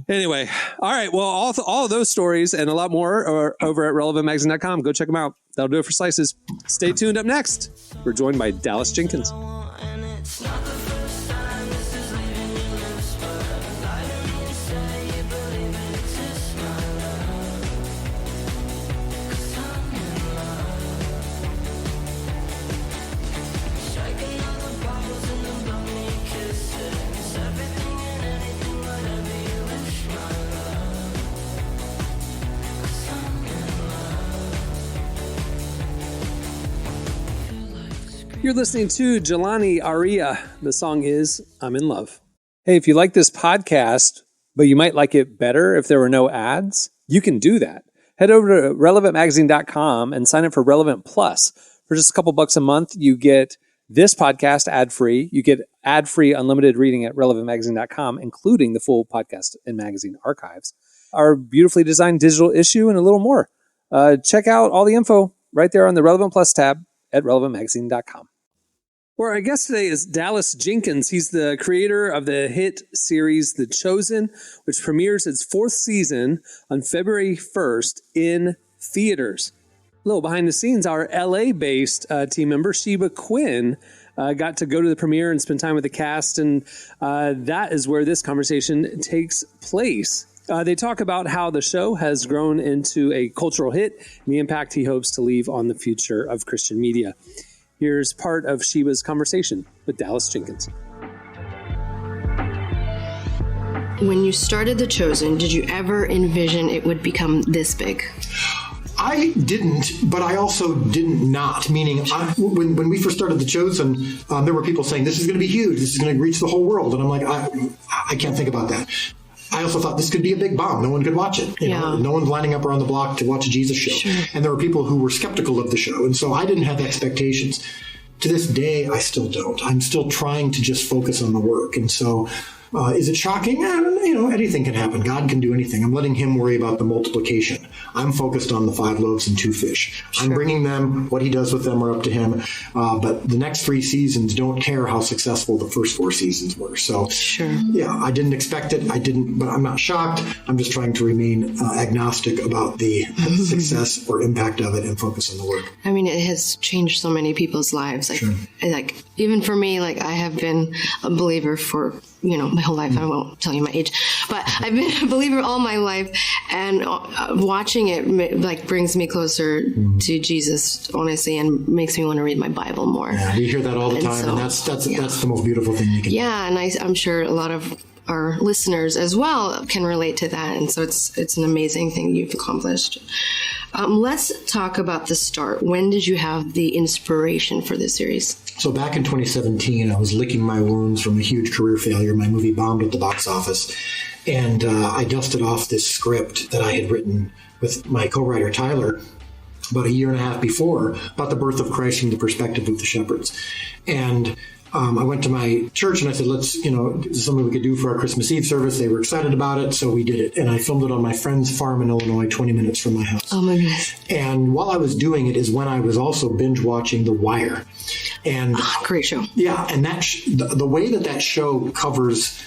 Anyway. All right. Well, all of those stories and a lot more are over at relevantmagazine.com. Go check them out. That'll do it for Slices. Stay tuned. Up next, we're joined by Dallas Jenkins. You're listening to Jelani Aria. The song is I'm in Love. Hey, if you like this podcast, but you might like it better if there were no ads, you can do that. Head over to relevantmagazine.com and sign up for Relevant Plus. For just a couple bucks a month, you get this podcast ad-free. You get ad-free unlimited reading at relevantmagazine.com, including the full podcast and magazine archives, our beautifully designed digital issue, and a little more. Check out all the info right there on the Relevant Plus tab at relevantmagazine.com. Well, our guest today is Dallas Jenkins. He's the creator of the hit series The Chosen, which premieres its 4th season on February 1st in theaters. A little behind the scenes, our LA-based team member, Sheba Quinn, got to go to the premiere and spend time with the cast, and that is where this conversation takes place. They talk about how the show has grown into a cultural hit and the impact he hopes to leave on the future of Christian media. Here's part of Sheba's conversation with Dallas Jenkins. When you started The Chosen, did you ever envision it would become this big? I didn't, but I also didn't not, meaning when we first started The Chosen, there were people saying, this is going to be huge, this is going to reach the whole world. And I'm like, I can't think about that. I also thought this could be a big bomb. No one could watch it. You know, no one's lining up around the block to watch a Jesus show. Sure. And there were people who were skeptical of the show. And so I didn't have expectations. To this day, I still don't. I'm still trying to just focus on the work. And so is it shocking? Anything can happen. God can do anything. I'm letting him worry about the multiplication. I'm focused on the 5 loaves and 2 fish. Sure. I'm bringing them. What he does with them are up to him. But the next 3 seasons don't care how successful the first 4 seasons were. So, yeah, I didn't expect it. But I'm not shocked. I'm just trying to remain agnostic about the success or impact of it and focus on the work. I mean, it has changed so many people's lives. Like even for me, like I have been a believer for my whole life. I won't tell you my age, but I've been a believer all my life, and watching it brings me closer to Jesus, honestly, and makes me want to read my Bible more. Yeah, we hear that all the time, and that's the most beautiful thing you can do. Yeah, and I'm sure a lot of our listeners as well can relate to that, and so it's an amazing thing you've accomplished. Let's talk about the start. When did you have the inspiration for this series? So back in 2017, I was licking my wounds from a huge career failure. My movie bombed at the box office. And I dusted off this script that I had written with my co-writer, Tyler, about a year and a half before, about the birth of Christ from the perspective of the shepherds. And I went to my church and I said, let's, this is something we could do for our Christmas Eve service. They were excited about it, so we did it. And I filmed it on my friend's farm in Illinois, 20 minutes from my house. Oh, my goodness. And while I was doing it is when I was also binge watching The Wire. And great show. Yeah, and that the way that show covers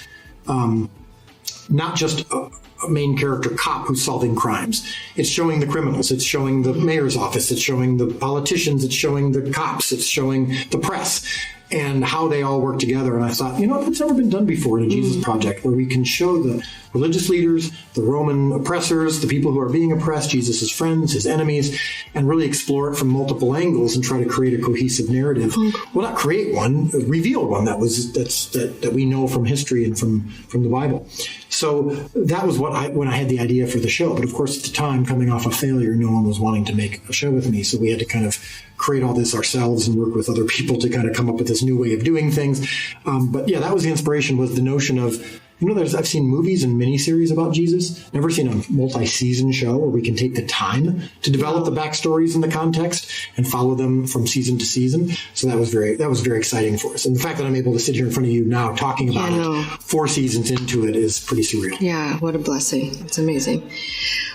not just a main character cop who's solving crimes. It's showing the criminals. It's showing the mayor's office. It's showing the politicians. It's showing the cops. It's showing the press. And how they all work together. And I thought, that's never been done before in a Jesus Project, where we can show the religious leaders, the Roman oppressors, the people who are being oppressed, Jesus' friends, his enemies, and really explore it from multiple angles and try to create a cohesive narrative. Well, not create one, reveal one that we know from history and from the Bible. So that was when I had the idea for the show. But of course, at the time, coming off a failure, no one was wanting to make a show with me. So we had to kind of create all this ourselves and work with other people to kind of come up with this new way of doing things. But yeah, that was the inspiration, was the notion of I've seen movies and miniseries about Jesus. Never seen a multi-season show where we can take the time to develop the backstories and the context and follow them from season to season. So that was very exciting for us. And the fact that I'm able to sit here in front of you now talking about it 4 seasons into it is pretty surreal. Yeah, what a blessing. It's amazing.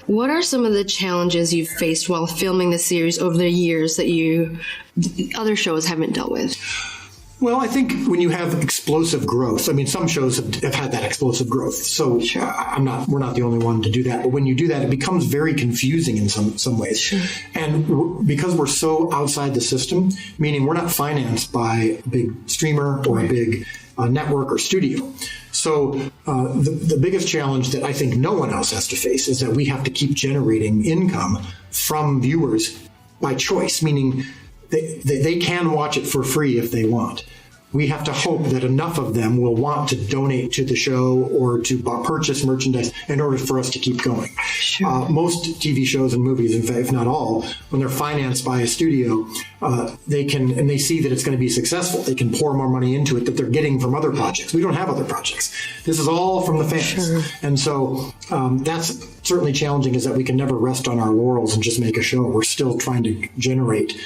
What are some of the challenges you've faced while filming the series over the years that other shows haven't dealt with? Well, I think when you have explosive growth, I mean, some shows have had that explosive growth. So we're not the only one to do that. But when you do that, it becomes very confusing in some ways. Sure. And because we're so outside the system, meaning we're not financed by a big streamer or a big network or studio. So the biggest challenge that I think no one else has to face is that we have to keep generating income from viewers by choice, meaning they can watch it for free if they want. We have to hope that enough of them will want to donate to the show or to purchase merchandise in order for us to keep going. Sure. Most TV shows and movies, in fact, if not all, when they're financed by a studio, they see that it's going to be successful. They can pour more money into it that they're getting from other projects. We don't have other projects. This is all from the fans. Sure. And so that's certainly challenging, is that we can never rest on our laurels and just make a show. We're still trying to generate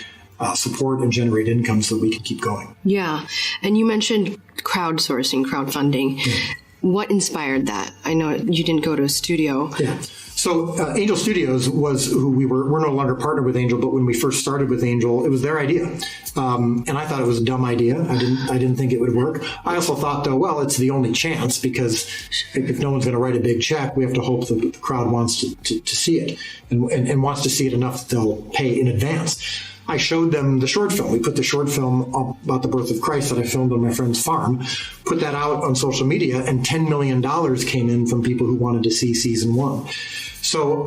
support and generate income so that we can keep going. Yeah. And you mentioned crowdfunding. Yeah. What inspired that? I know you didn't go to a studio. Yeah. So Angel Studios was who we're no longer partnered with Angel, but when we first started with Angel, it was their idea. And I thought it was a dumb idea. I didn't think it would work. I also thought, though, well, it's the only chance, because if no one's going to write a big check, we have to hope that the crowd wants to see it and wants to see it enough that they'll pay in advance. I showed them the short film. We put the short film up about the birth of Christ that I filmed on my friend's farm, put that out on social media, and $10 million came in from people who wanted to see season 1. So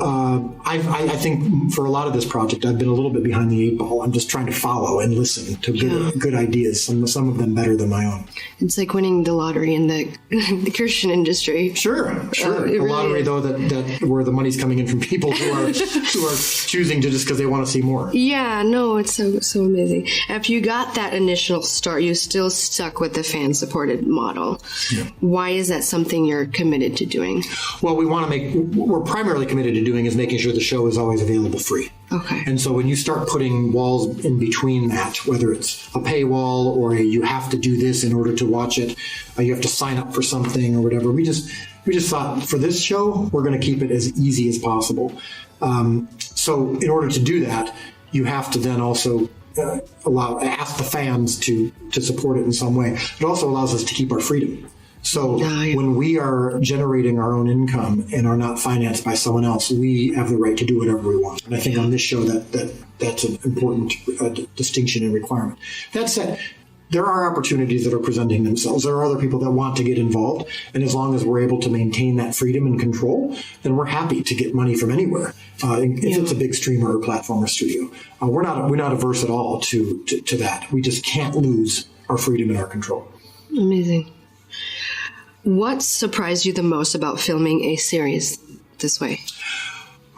I think for a lot of this project, I've been a little bit behind the 8 ball. I'm just trying to follow and listen to good ideas, some of them better than my own. It's like winning the lottery in the Christian industry. Sure. A lottery, though, that where the money's coming in from people who are choosing to just because they want to see more. Yeah, no, it's so amazing. After you got that initial start, you still stuck with the fan-supported model. Yeah. Why is that something you're committed to doing? Well, we're primarily committed to doing is making sure the show is always available free. Okay. And so when you start putting walls in between that, whether it's a paywall or you have to do this in order to watch it, you have to sign up for something or whatever, we just thought for this show, we're going to keep it as easy as possible. So in order to do that, you have to then also ask the fans to support it in some way. It also allows us to keep our freedom. So when we are generating our own income and are not financed by someone else, we have the right to do whatever we want. And I think on this show that's an important distinction and requirement. That said, there are opportunities that are presenting themselves. There are other people that want to get involved. And as long as we're able to maintain that freedom and control, then we're happy to get money from anywhere. If it's a big streamer or platform or studio, we're not averse at all to that. We just can't lose our freedom and our control. Amazing. What surprised you the most about filming a series this way?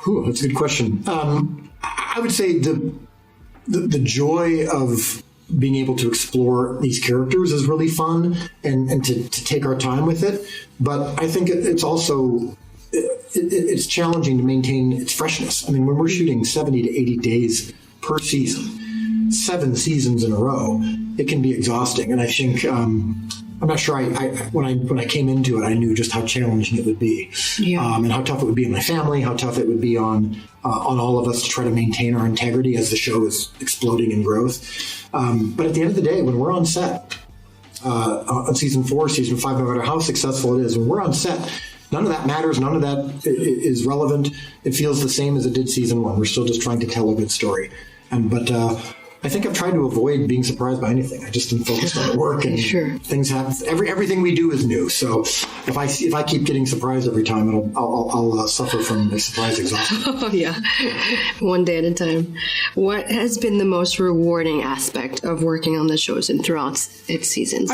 That's a good question. I would say the joy of being able to explore these characters is really fun and to take our time with it. But I think it's also it's challenging to maintain its freshness. I mean, when we're shooting 70 to 80 days per season, 7 seasons in a row, it can be exhausting. And I think I'm not sure. When I came into it, I knew just how challenging it would be, and how tough it would be on my family, how tough it would be on all of us to try to maintain our integrity as the show is exploding in growth. But at the end of the day, when we're on set on season 4, season 5, no matter how successful it is, when we're on set, none of that matters. None of that is relevant. It feels the same as it did season 1. We're still just trying to tell a good story, but I think I've tried to avoid being surprised by anything. I just am focused on the work, and things happen. Everything we do is new. So if I keep getting surprised every time, I'll suffer from the surprise exhaustion. Oh yeah, one day at a time. What has been the most rewarding aspect of working on the shows and throughout its seasons?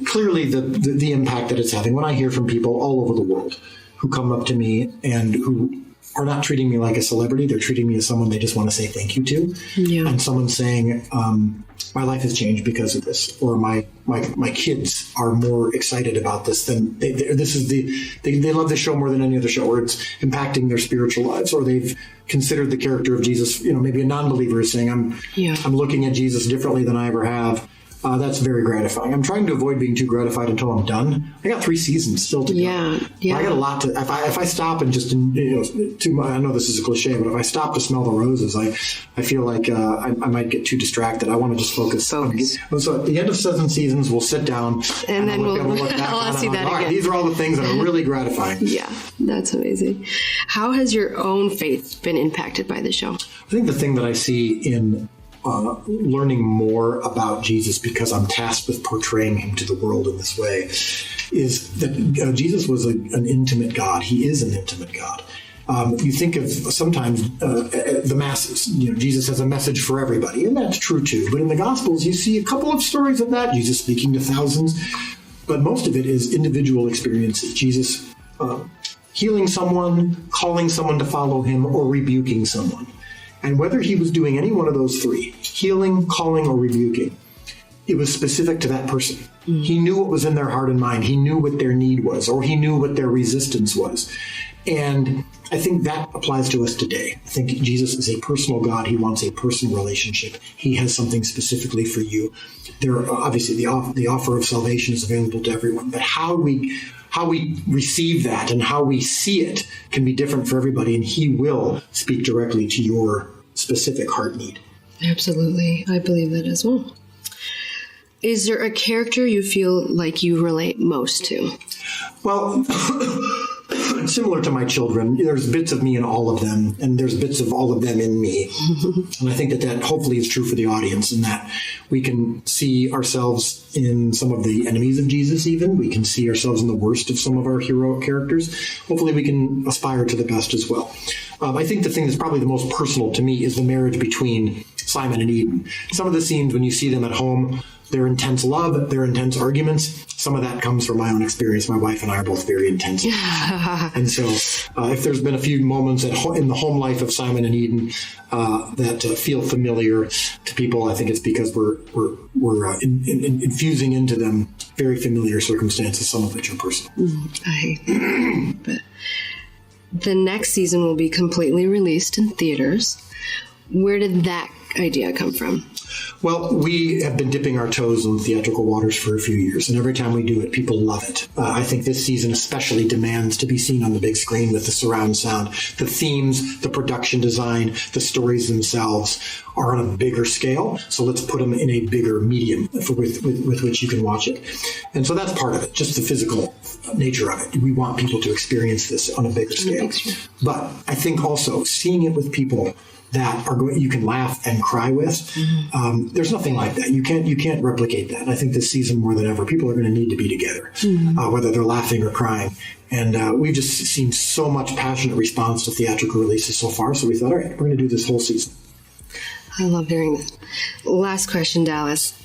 Clearly, the impact that it's having. When I hear from people all over the world who come up to me and who are not treating me like a celebrity. They're treating me as someone they just want to say thank you to. Yeah. And someone saying, my life has changed because of this, or my kids are more excited about this than they love the show more than any other show, or it's impacting their spiritual lives, or they've considered the character of Jesus. Maybe a non-believer is saying, I'm looking at Jesus differently than I ever have. That's very gratifying. I'm trying to avoid being too gratified until I'm done. I got 3 seasons still to go. Yeah. I got a lot to. If I stop and just, I know this is a cliche, but if I stop to smell the roses, I feel like I might get too distracted. I want to just focus. So at the end of 7 seasons, we'll sit down and then I'll ask you that again. Right, these are all the things that are really gratifying. Yeah, that's amazing. How has your own faith been impacted by the show? I think the thing that I see in learning more about Jesus, because I'm tasked with portraying him to the world in this way, is that Jesus was an intimate God. He is an intimate God. You think of sometimes the masses. Jesus has a message for everybody, and that's true too. But in the Gospels, you see a couple of stories of that. Jesus speaking to thousands, but most of it is individual experiences. Jesus healing someone, calling someone to follow him, or rebuking someone. And whether he was doing any one of those 3, healing, calling, or rebuking, it was specific to that person. He knew what was in their heart and mind. He knew what their need was, or he knew what their resistance was. And I think that applies to us today. I think Jesus is a personal God. He wants a personal relationship. He has something specifically for you. There are obviously the offer of salvation is available to everyone, but how we receive that and how we see it can be different for everybody, and he will speak directly to your specific heart need. Absolutely. I believe that as well. Is there a character you feel like you relate most to? Well, similar to my children, there's bits of me in all of them, and there's bits of all of them in me. And I think that hopefully is true for the audience, in that we can see ourselves in some of the enemies of Jesus even. We can see ourselves in the worst of some of our heroic characters. Hopefully we can aspire to the best as well. I think the thing that's probably the most personal to me is the marriage between Simon and Eden. Some of the scenes when you see them at home, their intense love, their intense arguments, some of that comes from my own experience. My wife and I are both very intense. And so if there's been a few moments in the home life of Simon and Eden that feel familiar to people, I think it's because we're infusing into them very familiar circumstances, some of which are personal. I hate that. But the next season will be completely released in theaters. Where did that idea come from? Well, we have been dipping our toes in theatrical waters for a few years, and every time we do it, people love it. I think this season especially demands to be seen on the big screen with the surround sound. The themes, the production design, the stories themselves are on a bigger scale, so let's put them in a bigger medium with which you can watch it. And so that's part of it, just the physical nature of it. We want people to experience this on a bigger scale. But I think also seeing it with people that you can laugh and cry with. There's nothing like that. You can't replicate that. And I think this season more than ever, people are going to need to be together, whether they're laughing or crying. And we've just seen so much passionate response to theatrical releases so far. So we thought, all right, we're going to do this whole season. I love hearing that. Last question, Dallas.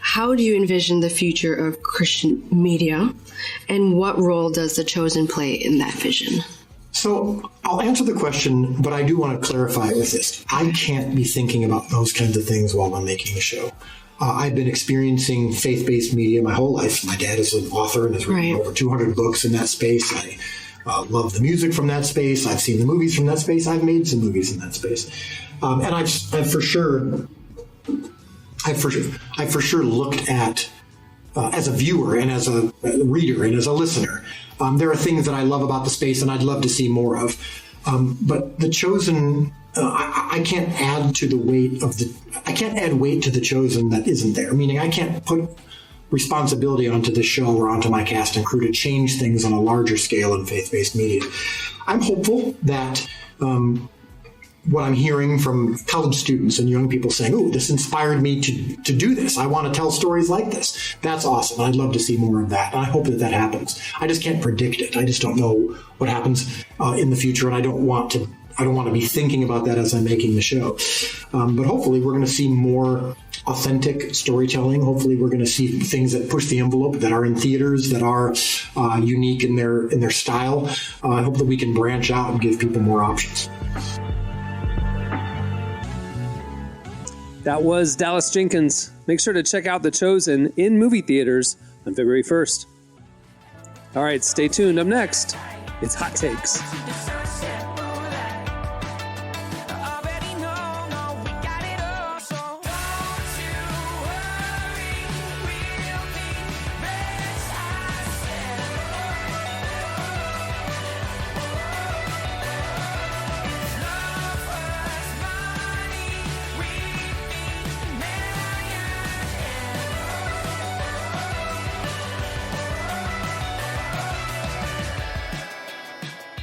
How do you envision the future of Christian media, and what role does The Chosen play in that vision? So I'll answer the question, but I do want to clarify it with this. I can't be thinking about those kinds of things while I'm making the show. I've been experiencing faith-based media my whole life. My dad is an author and has written over 200 books in that space. I love the music from that space. I've seen the movies from that space. I've made some movies in that space. And I've for sure looked at, as a viewer and as a reader and as a listener, there are things that I love about the space and I'd love to see more of. But The Chosen, I can't add to the weight of I can't add weight to The Chosen that isn't there. Meaning I can't put responsibility onto the show or onto my cast and crew to change things on a larger scale in faith-based media. I'm hopeful that what I'm hearing from college students and young people saying, "Oh, this inspired me to do this. I want to tell stories like this." That's awesome. I'd love to see more of that. And I hope that happens. I just can't predict it. I just don't know what happens in the future, and I don't want to be thinking about that as I'm making the show. But hopefully we're going to see more authentic storytelling. Hopefully we're going to see things that push the envelope, that are in theaters, that are unique in their style. I hope that we can branch out and give people more options. That was Dallas Jenkins. Make sure to check out The Chosen in movie theaters on February 1st. All right, stay tuned. Up next, it's Hot Takes.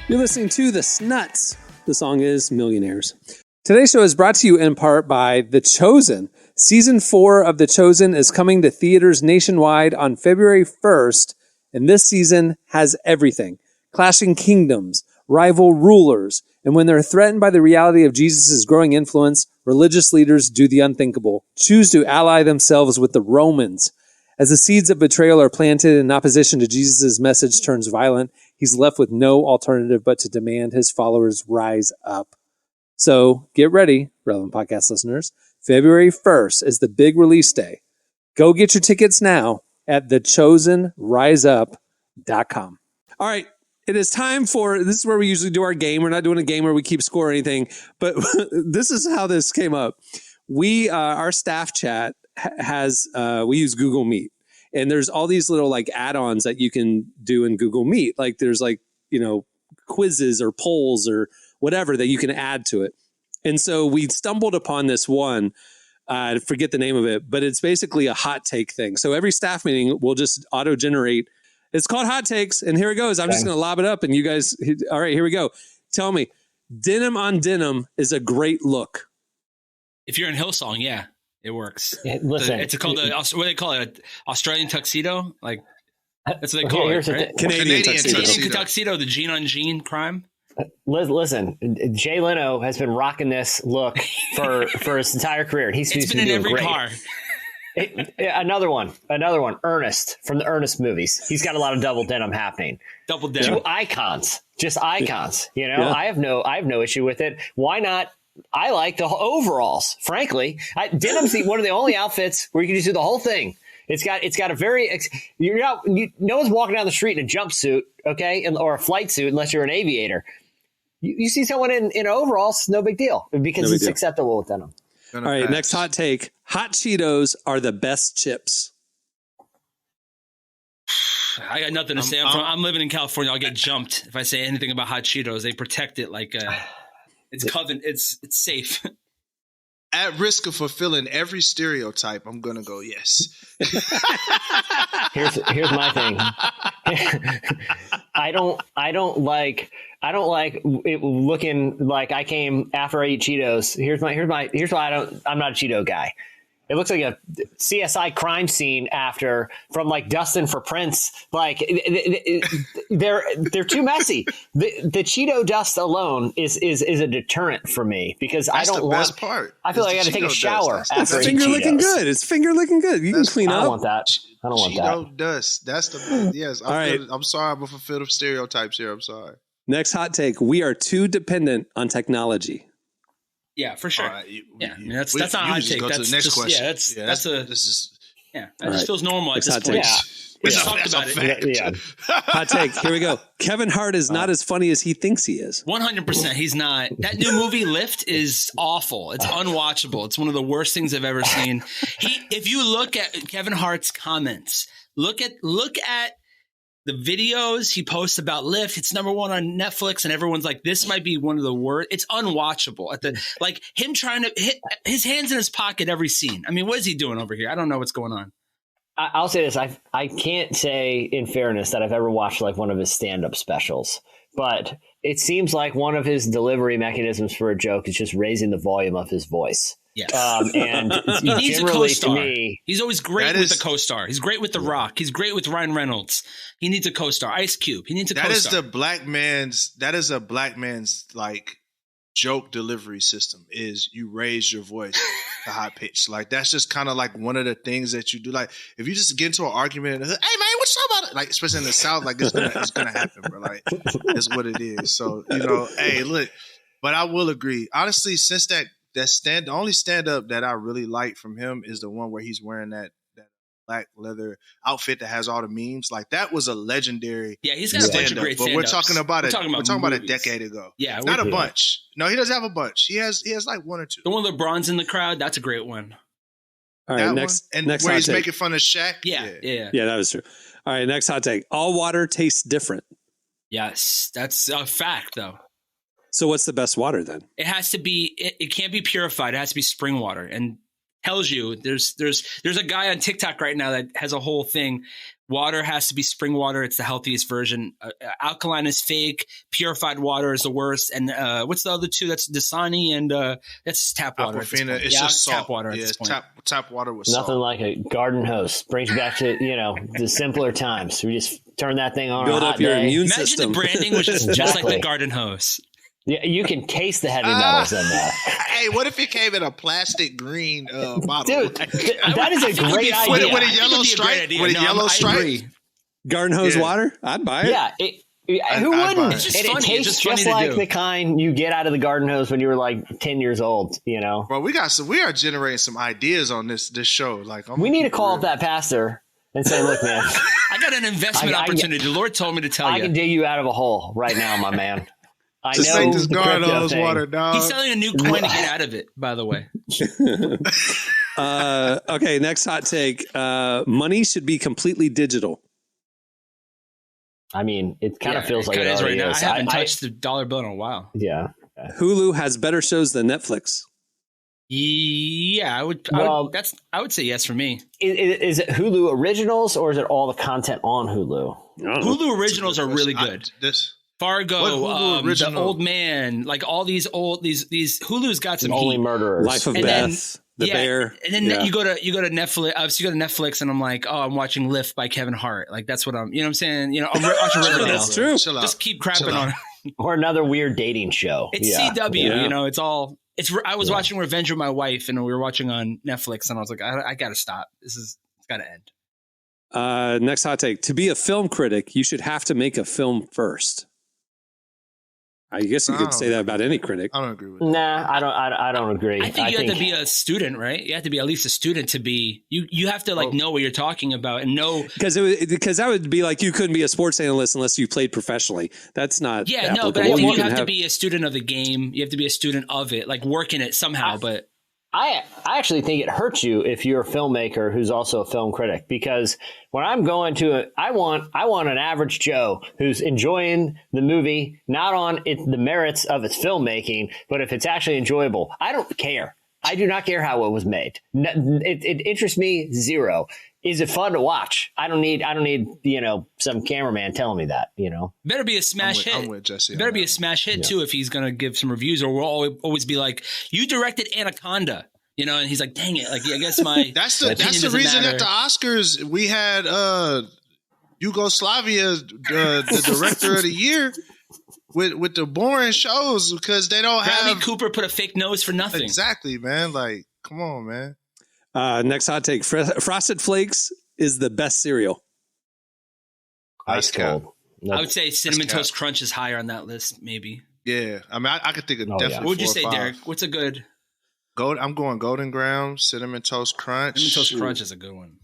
You're listening to The Snuts. The song is Millionaires. Today's show is brought to you in part by The Chosen. Season 4 of The Chosen is coming to theaters nationwide on February 1st, and this season has everything. Clashing kingdoms, rival rulers, and when they're threatened by the reality of Jesus' growing influence, religious leaders do the unthinkable, choose to ally themselves with the Romans. As the seeds of betrayal are planted in opposition to Jesus' message turns violent, he's left with no alternative but to demand his followers rise up. So get ready, relevant podcast listeners. February 1st is the big release day. Go get your tickets now at thechosenriseup.com. All right, it is time for, this is where we usually do our game. We're not doing a game where we keep score or anything, but this is how this came up. Our staff chat has, we use Google Meet. And there's all these little like add-ons that you can do in Google Meet. Like there's like, quizzes or polls or whatever that you can add to it. And so we stumbled upon this one, I forget the name of it, but it's basically a hot take thing. So every staff meeting will just auto-generate. It's called Hot Takes. And here it goes. I'm just going to lob it up and you guys, all right, here we go. Tell me, denim on denim is a great look. If you're in Hillsong, yeah. It works. Yeah, listen, it's called what do they call it? Australian tuxedo? Like that's what they call it. Right? Canadian tuxedo, the jean on jean crime. Listen, Jay Leno has been rocking this look for his entire career. He's been in every great. car. Another one. Ernest from the Ernest movies. He's got a lot of double denim happening. Double denim. Two icons, just icons. Yeah. I have no issue with it. Why not? I like the overalls, frankly. Denim's one of the only outfits where you can just do the whole thing. It's got a very no one's walking down the street in a jumpsuit, okay, or a flight suit unless you're an aviator. You see someone in overalls, no big deal because it's acceptable with denim. All right, next hot take: hot Cheetos are the best chips. I got nothing to say. I'm living in California. I'll get jumped if I say anything about hot Cheetos. They protect it like. It's safe. At risk of fulfilling every stereotype, I'm gonna go yes. Here's my thing. I don't like it looking like I came after I eat Cheetos. Here's why I'm not a Cheeto guy. It looks like a CSI crime scene from like Dustin for Prince. Like they're too messy. The Cheeto dust alone is a deterrent for me because that's I don't want. Best part. I feel like I got to take a shower after it's finger looking good. It's finger looking good. You can clean up. I don't want that. I don't want that. Cheeto dust. That's the yes. All right. I'm sorry. I'm gonna fulfill the stereotypes here. I'm sorry. Next hot take: we are too dependent on technology. Yeah, for sure. Right, that's not a hot take. That's the next question. That just feels normal at this point. Yeah. We talked about it. Yeah. Hot take. Here we go. Kevin Hart is not as funny as he thinks he is. 100%. He's not. That new movie Lift is awful. It's unwatchable. It's one of the worst things I've ever seen. If you look at Kevin Hart's comments, look at the videos he posts about Lyft. It's number one on Netflix, and everyone's like, "This might be one of the worst." It's unwatchable. Like him trying to hit his hands in his pocket every scene. I mean, what is he doing over here? I don't know what's going on. I'll say this: I can't say, in fairness, that I've ever watched like one of his stand-up specials, but it seems like one of his delivery mechanisms for a joke is just raising the volume of his voice. Yes. And he needs a co-star. To me, he's always great with a co-star. He's great with The Rock. He's great with Ryan Reynolds. He needs a co-star. Ice Cube. He needs a co-star. That is a black man's like joke delivery system is you raise your voice to high pitch. Like that's just kind of like one of the things that you do. Like if you just get into an argument and hey man, what's up about it? Like especially in the South, like it's gonna happen, bro. Like it's what it is. So hey, look, but I will agree. Honestly, since the only stand up that I really like from him is the one where he's wearing that black leather outfit that has all the memes. Like that was a legendary. Yeah, he's got a bunch of great stand-up. But we're talking about a decade ago. Yeah, not a bunch. No, he doesn't have a bunch. He has like one or two. The one with LeBron's in the crowd, that's a great one. All right, next where he's making fun of Shaq. Yeah, that was true. All right, next hot take. All water tastes different. Yes, that's a fact though. So what's the best water then? It has to be. It can't be purified. It has to be spring water. And tells you there's a guy on TikTok right now that has a whole thing. Water has to be spring water. It's the healthiest version. Alkaline is fake. Purified water is the worst. And what's the other two? That's Dasani and that's tap water. Aquafina. It's just tap water. Yeah, tap water with nothing salt. like a garden hose. Brings you back to the simpler times. We just turn that thing on. Build up your immune Imagine system. the branding was just like the garden hose. Yeah, you can taste the heavy metals in that. Hey, what if it came in a plastic green bottle? Dude, that is a great idea. With a yellow stripe? With a yellow stripe? Garden hose water? I'd buy it. Yeah. Who wouldn't? It's just and funny. it tastes It's just like the kind you get out of the garden hose when you were like 10 years old, Bro, we are generating some ideas on this show. Like we need to call up that pastor and say, look, man. I got an investment opportunity. The Lord told me to tell you. I can dig you out of a hole right now, my man. I just know take this garden hose water, dog. He's selling a new coin to get out of it, by the way. Okay, next hot take. Money should be completely digital. I mean, it kind of feels like it is already right now. is. I haven't touched the dollar bill in a while. Yeah. Hulu has better shows than Netflix. Yeah, I would say yes for me. Is it Hulu originals or is it all the content on Hulu? Hulu originals are really good. Fargo, The Old Man, like all these Hulu's got some Only heat. Murderers, Life of Beth, The Bear, and then you go to Netflix. Obviously, you go to Netflix, and I'm like, oh, I'm watching Lift by Kevin Hart. Like that's what I'm. You know what I'm saying? I'm watching Riverdale. That's true. Just keep crapping on it. or another weird dating show. It's CW. Yeah. It's all. I was watching Revenge of My Wife, and we were watching on Netflix, and I was like, I got to stop. It's got to end. Next hot take. To be a film critic, you should have to make a film first. I guess you could say that about any critic. I don't agree with that. Nah, I don't agree. I think you have to be a student, right? You have to be at least a student to be. You have to know what you're talking about and know. Because that would be like you couldn't be a sports analyst unless you played professionally. That's not. Yeah, no, but I think you have to be a student of the game. You have to be a student of it, like work in it somehow. But I actually think it hurts you if you're a filmmaker who's also a film critic, because when I'm going to I want an average Joe who's enjoying the movie, not on the merits of its filmmaking, but if it's actually enjoyable. I don't care. I do not care how it was made. It interests me zero. Is it fun to watch? I don't need some cameraman telling me that. Better be a smash hit. I'm with Jesse. Better be a smash hit too if he's gonna give some reviews, or we'll always be like, you directed Anaconda, and he's like, dang it, like I guess my that's the reason at the Oscars we had Yugoslavia the director of the year with the boring shows because they don't Bradley have Cooper put a fake nose for nothing. Exactly, man. Like, come on, man. Next hot take. Frosted Flakes is the best cereal. Ice cold. I would say Cinnamon Toast Crunch is higher on that list, maybe. Yeah. I mean, I could think of definitely. What would you say, Derek? What's a good? I'm going Golden Grahams, Cinnamon Toast Crunch. Cinnamon Toast Crunch is a good one.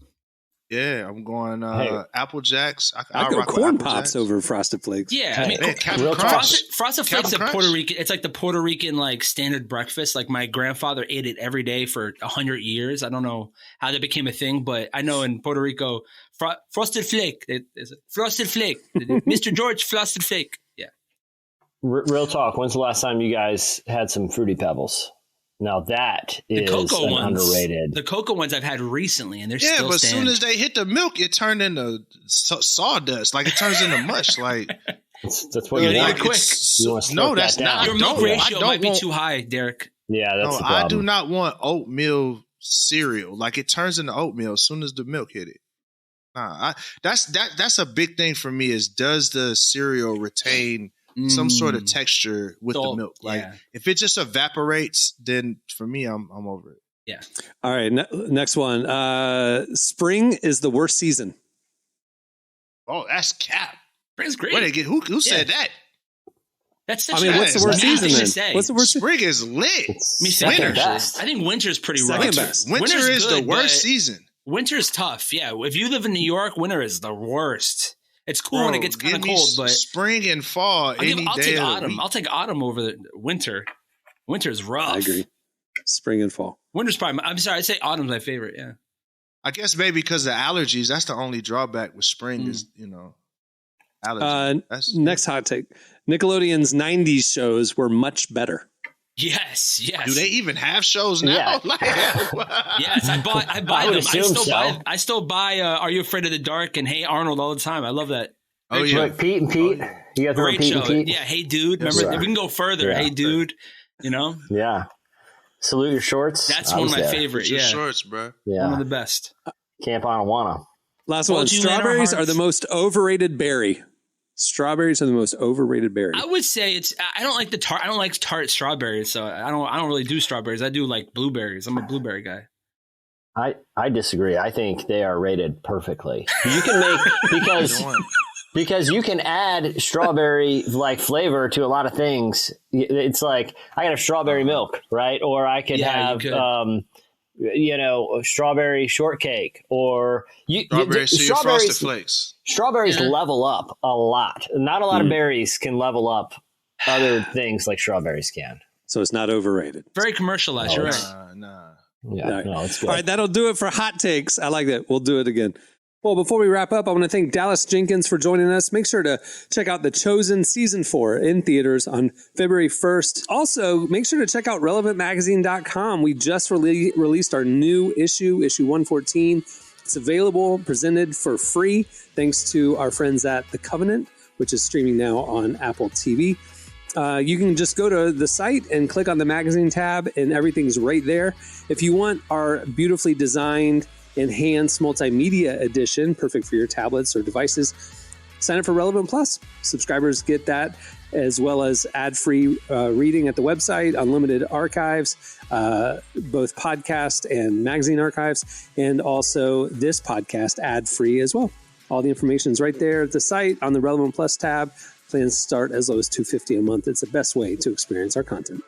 Yeah, I'm going Apple Jacks. I go corn pops over Frosted Flakes. Yeah, I mean, Frosted Flakes are Puerto Rican. It's like the Puerto Rican like standard breakfast. Like my grandfather ate it every day for 100 years. I don't know how that became a thing, but I know in Puerto Rico, Frosted Flake. Frosted Flake. Mr. George Frosted Flake. Yeah. Real talk. When's the last time you guys had some Fruity Pebbles? Now that is underrated. The cocoa ones I've had recently, and they're still but as soon as they hit the milk, it turned into sawdust. Like it turns into mush. Like that's what you want. Quick. No, that's not. Your milk ratio might be too high, Derek. Yeah, that's the I problem. do not want oatmeal cereal. Like it turns into oatmeal as soon as the milk hit it. That's a big thing for me. Is does the cereal retain some sort of texture with the milk. Like if it just evaporates, then for me, I'm over it. Yeah. All right. Next one. Spring is the worst season. Oh, that's cap. Spring's great. Who said that? That's such what's the worst season then? What's the worst? Spring is lit. Winter. I think winter's pretty rough. Winter is the worst season. Winter's tough. Yeah. If you live in New York, winter is the worst. It's cool when it gets kind of cold, but spring and fall. I'll take autumn. I'll take autumn over the winter. Winter is rough. I agree. Spring and fall. Winter's probably. I'm sorry. I'd say autumn's my favorite. Yeah. I guess maybe because of allergies. That's the only drawback with spring is allergies. Next hot take: Nickelodeon's '90s shows were much better. Yes. Do they even have shows now? Yeah. Yes, I buy them. I still buy Are You Afraid of the Dark and Hey Arnold all the time. I love that. Oh yeah, like Pete and Pete. You guys great Pete show. And Pete? Yeah, Hey Dude. Remember, we can go further. Yeah. Hey Dude. Yeah. Salute Your Shorts. That's one of my favorites. Your shorts, bro. Yeah. One of the best. Camp Anawanna. Last one. Strawberries are the most overrated berry. Strawberries are the most overrated berry. I would say I don't like I don't like tart strawberries, so I don't really do strawberries. I do like blueberries. I'm a blueberry guy. I disagree. I think they are rated perfectly. You can make because you can add strawberry like flavor to a lot of things. It's like I can have strawberry milk, right? Or I could have strawberry shortcake or frosted flakes. Strawberries level up a lot. Not a lot of berries can level up other things like strawberries can. So it's not overrated. Very commercialized. You're right. Nah. Yeah, no, it's good. All right, that'll do it for hot takes. I like that. We'll do it again. Well, before we wrap up, I want to thank Dallas Jenkins for joining us. Make sure to check out The Chosen Season 4 in theaters on February 1st. Also, make sure to check out relevantmagazine.com. We just released our new issue 114. It's available, presented for free, thanks to our friends at The Covenant, which is streaming now on Apple TV. You can just go to the site and click on the magazine tab, and everything's right there. If you want our beautifully designed, enhanced multimedia edition, perfect for your tablets or devices, sign up for Relevant Plus. Subscribers get that, as well as ad-free reading at the website, unlimited archives, both podcast and magazine archives, and also this podcast ad-free as well. All the information is right there at the site on the Relevant Plus tab. Plans start as low as $250 a month. It's the best way to experience our content.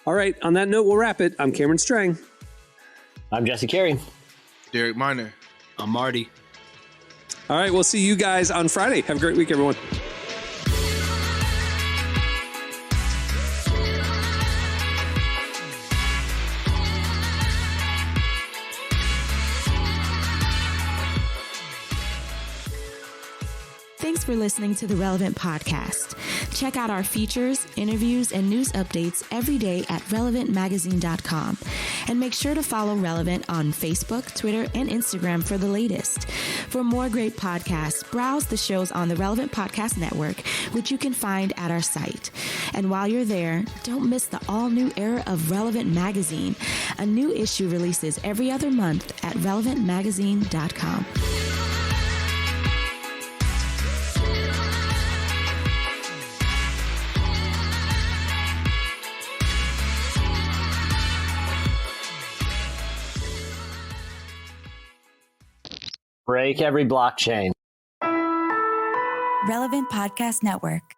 All right, on that note, we'll wrap it. I'm Cameron Strang. I'm Jesse Carey. Derek Miner. I'm Marty. All right, we'll see you guys on Friday. Have a great week, everyone. Thanks for listening to the Relevant Podcast. Check out our features, interviews, and news updates every day at relevantmagazine.com. And make sure to follow Relevant on Facebook, Twitter, and Instagram for the latest. For more great podcasts, browse the shows on the Relevant Podcast Network, which you can find at our site. And while you're there, don't miss the all-new era of Relevant Magazine. A new issue releases every other month at relevantmagazine.com. Break every blockchain. Relevant Podcast Network.